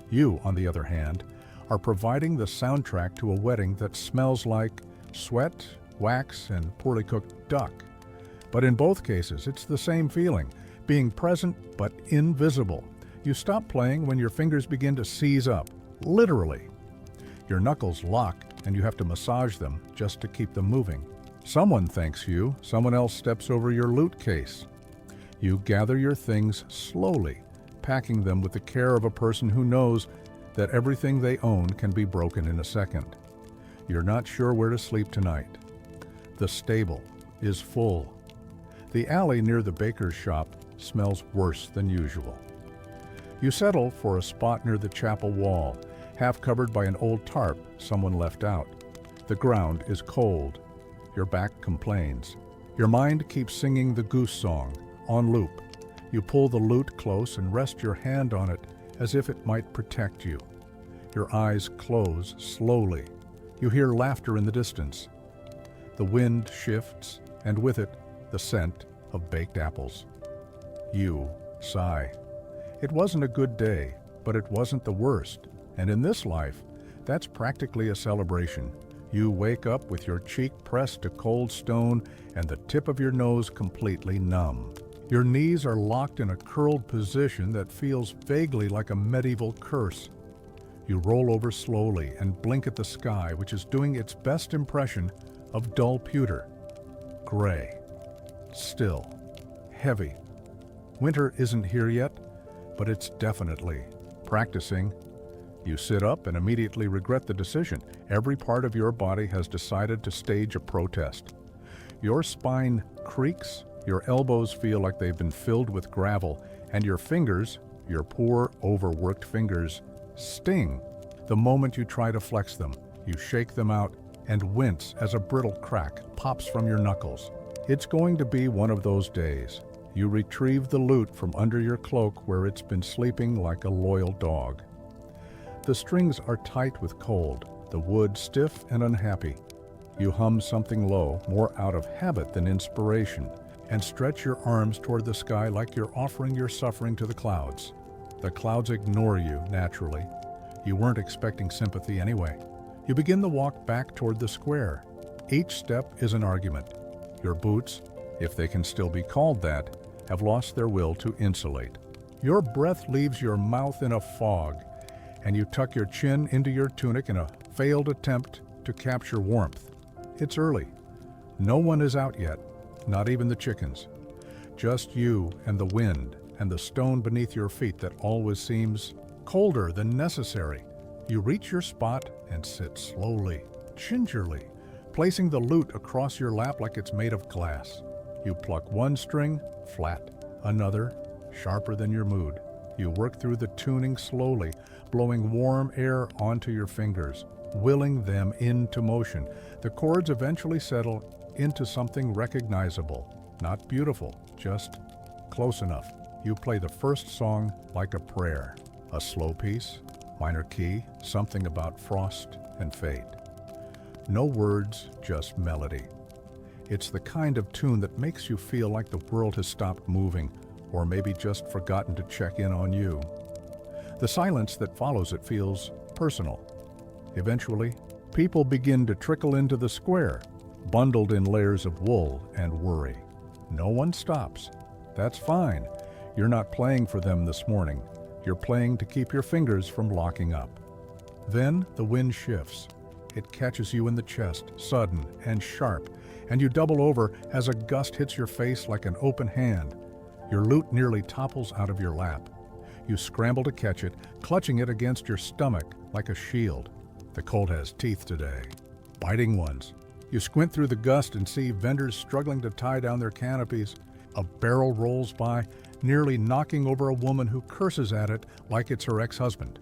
Speaker 1: You, on the other hand, are providing the soundtrack to a wedding that smells like sweat, wax, and poorly cooked duck. But in both cases, it's the same feeling, being present but invisible. You stop playing when your fingers begin to seize up, literally. Your knuckles lock and you have to massage them just to keep them moving. Someone thanks you, someone else steps over your loot case. You gather your things slowly, packing them with the care of a person who knows that everything they own can be broken in a second. You're not sure where to sleep tonight. The stable is full. The alley near the baker's shop smells worse than usual. You settle for a spot near the chapel wall, half covered by an old tarp someone left out. The ground is cold. Your back complains. Your mind keeps singing the goose song, on loop. You pull the lute close and rest your hand on it as if it might protect you. Your eyes close slowly. You hear laughter in the distance. The wind shifts, and with it, the scent of baked apples. You sigh. It wasn't a good day, but it wasn't the worst. And in this life, that's practically a celebration. You wake up with your cheek pressed to cold stone and the tip of your nose completely numb. Your knees are locked in a curled position that feels vaguely like a medieval curse. You roll over slowly and blink at the sky, which is doing its best impression of dull pewter. Gray. Still. Heavy. Winter isn't here yet, but it's definitely practicing. You sit up and immediately regret the decision. Every part of your body has decided to stage a protest. Your spine creaks, your elbows feel like they've been filled with gravel, and your fingers, your poor, overworked fingers, sting. The moment you try to flex them, you shake them out and wince as a brittle crack pops from your knuckles. It's going to be one of those days. You retrieve the lute from under your cloak where it's been sleeping like a loyal dog. The strings are tight with cold, the wood stiff and unhappy. You hum something low, more out of habit than inspiration, and stretch your arms toward the sky like you're offering your suffering to the clouds. The clouds ignore you, naturally. You weren't expecting sympathy anyway. You begin the walk back toward the square. Each step is an argument. Your boots, if they can still be called that, have lost their will to insulate. Your breath leaves your mouth in a fog, and you tuck your chin into your tunic in a failed attempt to capture warmth. It's early. No one is out yet, not even the chickens. Just you and the wind and the stone beneath your feet that always seems colder than necessary. You reach your spot and sit slowly, gingerly, placing the lute across your lap like it's made of glass. You pluck one string, flat, another, sharper than your mood. You work through the tuning slowly, blowing warm air onto your fingers, willing them into motion. The chords eventually settle into something recognizable, not beautiful, just close enough. You play the first song like a prayer, a slow piece, minor key, something about frost and fate. No words, just melody. It's the kind of tune that makes you feel like the world has stopped moving, or maybe just forgotten to check in on you. The silence that follows it feels personal. Eventually, people begin to trickle into the square, bundled in layers of wool and worry. No one stops. That's fine. You're not playing for them this morning. You're playing to keep your fingers from locking up. Then the wind shifts. It catches you in the chest, sudden and sharp, and you double over as a gust hits your face like an open hand. Your lute nearly topples out of your lap. You scramble to catch it, clutching it against your stomach like a shield. The cold has teeth today, biting ones. You squint through the gust and see vendors struggling to tie down their canopies. A barrel rolls by, nearly knocking over a woman who curses at it like it's her ex-husband.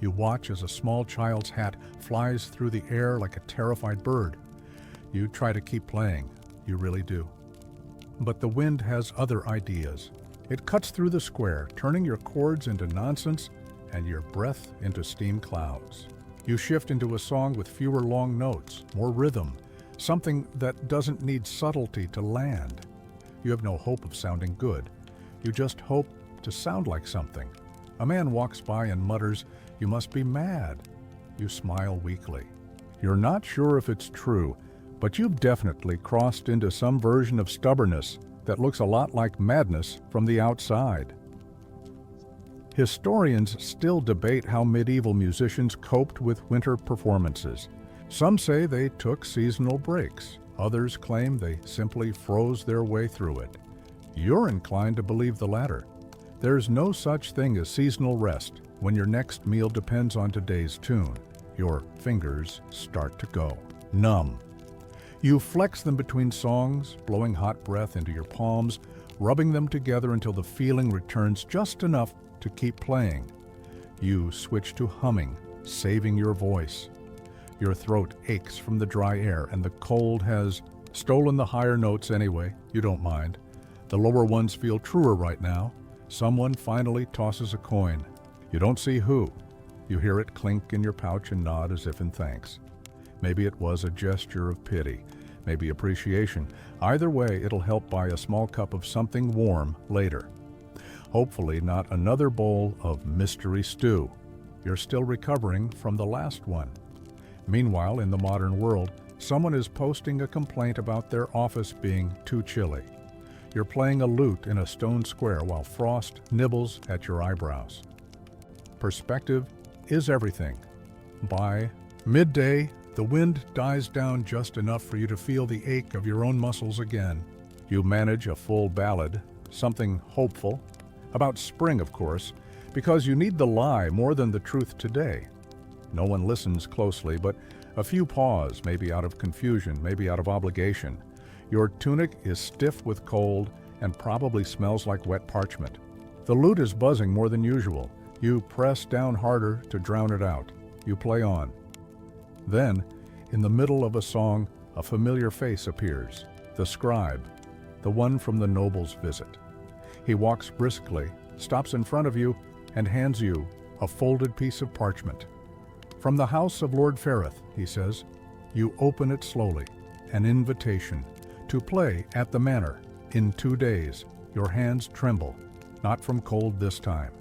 Speaker 1: You watch as a small child's hat flies through the air like a terrified bird. You try to keep playing, you really do. But the wind has other ideas. It cuts through the square, turning your chords into nonsense and your breath into steam clouds. You shift into a song with fewer long notes, more rhythm, something that doesn't need subtlety to land. You have no hope of sounding good. You just hope to sound like something. A man walks by and mutters, "You must be mad." You smile weakly. You're not sure if it's true, but you've definitely crossed into some version of stubbornness that looks a lot like madness from the outside. Historians still debate how medieval musicians coped with winter performances. Some say they took seasonal breaks. Others claim they simply froze their way through it. You're inclined to believe the latter. There's no such thing as seasonal rest when your next meal depends on today's tune. Your fingers start to go numb. You flex them between songs, blowing hot breath into your palms, rubbing them together until the feeling returns just enough to keep playing. You switch to humming, saving your voice. Your throat aches from the dry air, and the cold has stolen the higher notes anyway. You don't mind. The lower ones feel truer right now. Someone finally tosses a coin. You don't see who. You hear it clink in your pouch and nod as if in thanks. Maybe it was a gesture of pity, maybe appreciation. Either way, it'll help buy a small cup of something warm later. Hopefully not another bowl of mystery stew. You're still recovering from the last one. Meanwhile, in the modern world, someone is posting a complaint about their office being too chilly. You're playing a lute in a stone square while frost nibbles at your eyebrows. Perspective is everything. By midday, the wind dies down just enough for you to feel the ache of your own muscles again. You manage a full ballad, something hopeful, about spring, of course, because you need the lie more than the truth today. No one listens closely, but a few pause, maybe out of confusion, maybe out of obligation. Your tunic is stiff with cold and probably smells like wet parchment. The lute is buzzing more than usual. You press down harder to drown it out. You play on. Then, in the middle of a song, a familiar face appears. The scribe, the one from the noble's visit. He walks briskly, stops in front of you, and hands you a folded piece of parchment. "From the house of Lord Ferreth," he says. You open it slowly. An invitation to play at the manor in 2 days. Your hands tremble, not from cold this time.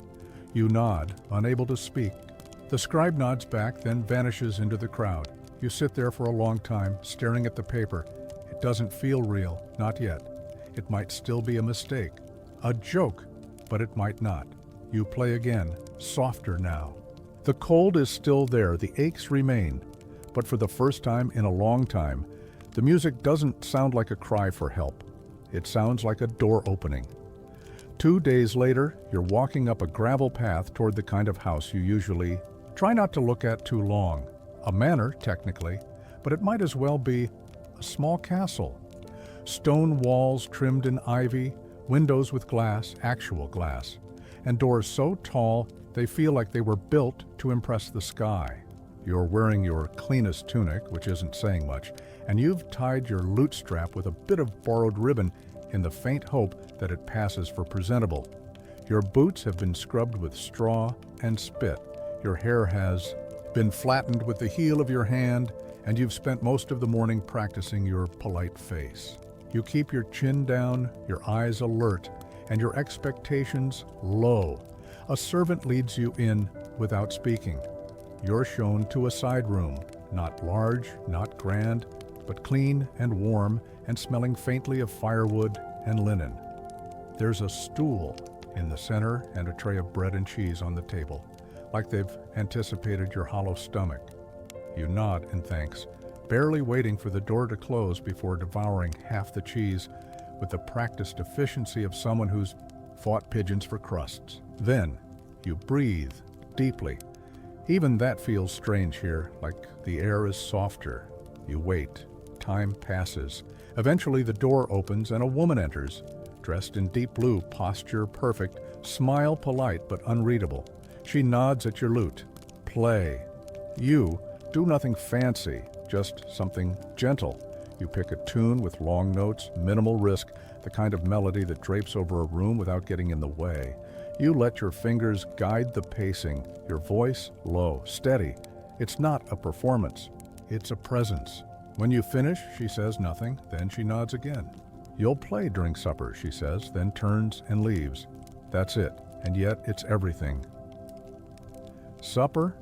Speaker 1: You nod, unable to speak. The scribe nods back, then vanishes into the crowd. You sit there for a long time, staring at the paper. It doesn't feel real, not yet. It might still be a mistake, a joke, but it might not. You play again, softer now. The cold is still there, the aches remain, but for the first time in a long time, the music doesn't sound like a cry for help. It sounds like a door opening. 2 days later, you're walking up a gravel path toward the kind of house you usually try not to look at too long. A manor, technically, but it might as well be a small castle. Stone walls trimmed in ivy, windows with glass, actual glass, and doors so tall they feel like they were built to impress the sky. You're wearing your cleanest tunic, which isn't saying much, and you've tied your lute strap with a bit of borrowed ribbon in the faint hope that it passes for presentable. Your boots have been scrubbed with straw and spit. Your hair has been flattened with the heel of your hand, and you've spent most of the morning practicing your polite face. You keep your chin down, your eyes alert, and your expectations low. A servant leads you in without speaking. You're shown to a side room, not large, not grand, but clean and warm and smelling faintly of firewood and linen. There's a stool in the center and a tray of bread and cheese on the table, like they've anticipated your hollow stomach. You nod in thanks, barely waiting for the door to close before devouring half the cheese with the practiced efficiency of someone who's fought pigeons for crusts. Then, you breathe deeply. Even that feels strange here, like the air is softer. You wait. Time passes. Eventually the door opens and a woman enters, dressed in deep blue, posture perfect, smile polite but unreadable. She nods at your lute. Play. You do nothing fancy, just something gentle. You pick a tune with long notes, minimal risk, the kind of melody that drapes over a room without getting in the way. You let your fingers guide the pacing, your voice low, steady. It's not a performance, it's a presence. When you finish, she says nothing, then she nods again. You'll play during supper, she says, then turns and leaves. That's it, and yet it's everything. Supper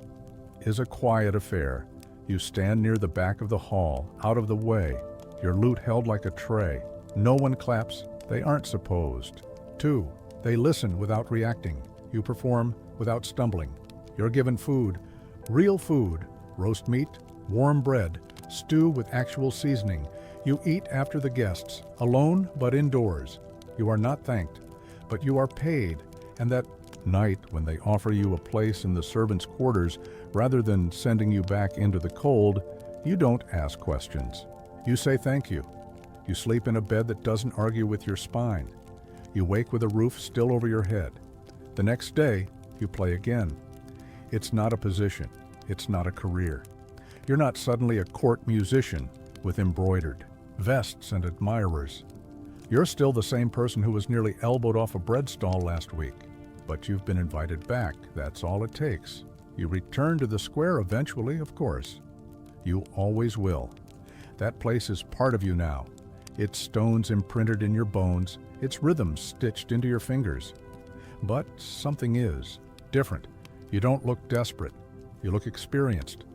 Speaker 1: is a quiet affair. You stand near the back of the hall, out of the way, your lute held like a tray. No one claps, they aren't supposed. 2, they listen without reacting. You perform without stumbling. You're given food, real food, roast meat, warm bread, stew with actual seasoning. You eat after the guests, alone but indoors. You are not thanked, but you are paid, and that night when they offer you a place in the servants' quarters rather than sending you back into the cold, you don't ask questions. You say thank you. You sleep in a bed that doesn't argue with your spine. You wake with a roof still over your head. The next day, you play again. It's not a position. It's not a career. You're not suddenly a court musician with embroidered vests and admirers. You're still the same person who was nearly elbowed off a bread stall last week. But you've been invited back. That's all it takes. You return to the square eventually, of course. You always will. That place is part of you now. Its stones imprinted in your bones, its rhythms stitched into your fingers. But something is different. You don't look desperate. You look experienced.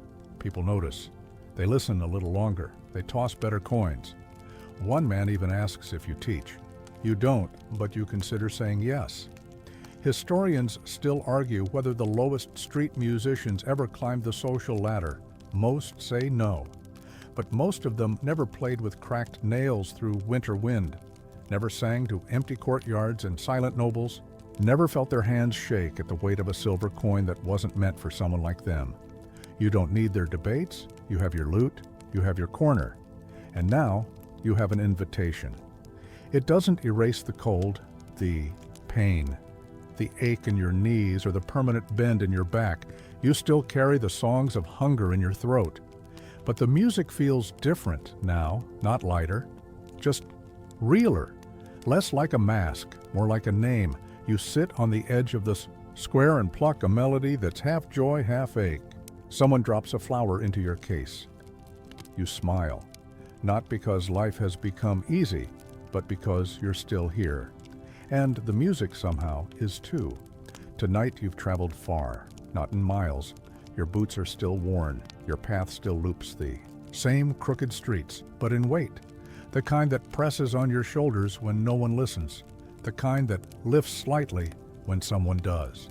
Speaker 1: People notice. They listen a little longer. They toss better coins. One man even asks if you teach. You don't, but you consider saying yes. Historians still argue whether the lowest street musicians ever climbed the social ladder. Most say no. But most of them never played with cracked nails through winter wind, never sang to empty courtyards and silent nobles, never felt their hands shake at the weight of a silver coin that wasn't meant for someone like them. You don't need their debates, you have your lute, you have your corner. And now, you have an invitation. It doesn't erase the cold, the pain, the ache in your knees or the permanent bend in your back. You still carry the songs of hunger in your throat. But the music feels different now, not lighter, just realer, less like a mask, more like a name. You sit on the edge of the square and pluck a melody that's half joy, half ache. Someone drops a flower into your case. You smile, not because life has become easy, but because you're still here. And the music somehow is too. Tonight you've traveled far, not in miles. Your boots are still worn, your path still loops the same crooked streets, but in weight. The kind that presses on your shoulders when no one listens. The kind that lifts slightly when someone does.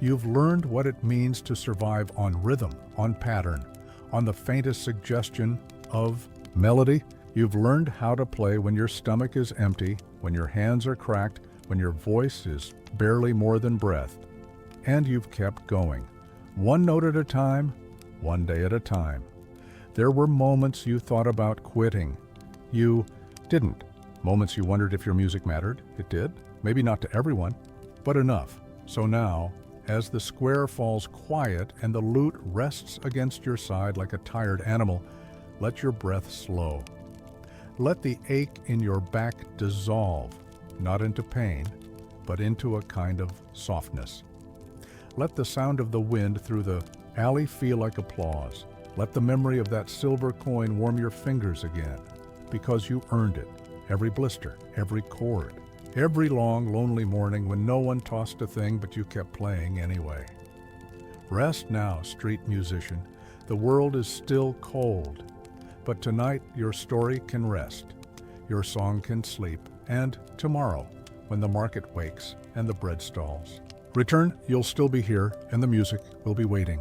Speaker 1: You've learned what it means to survive on rhythm, on pattern, on the faintest suggestion of melody. You've learned how to play when your stomach is empty, when your hands are cracked, when your voice is barely more than breath. And you've kept going. One note at a time, one day at a time. There were moments you thought about quitting. You didn't. Moments you wondered if your music mattered. It did. Maybe not to everyone, but enough. So now, as the square falls quiet and the lute rests against your side like a tired animal, let your breath slow. Let the ache in your back dissolve, not into pain, but into a kind of softness. Let the sound of the wind through the alley feel like applause. Let the memory of that silver coin warm your fingers again, because you earned it. Every blister, every chord, every long, lonely morning when no one tossed a thing but you kept playing anyway. Rest now, street musician. The world is still cold, but tonight your story can rest. Your song can sleep, and tomorrow, when the market wakes and the bread stalls. Return, you'll still be here, and the music will be waiting.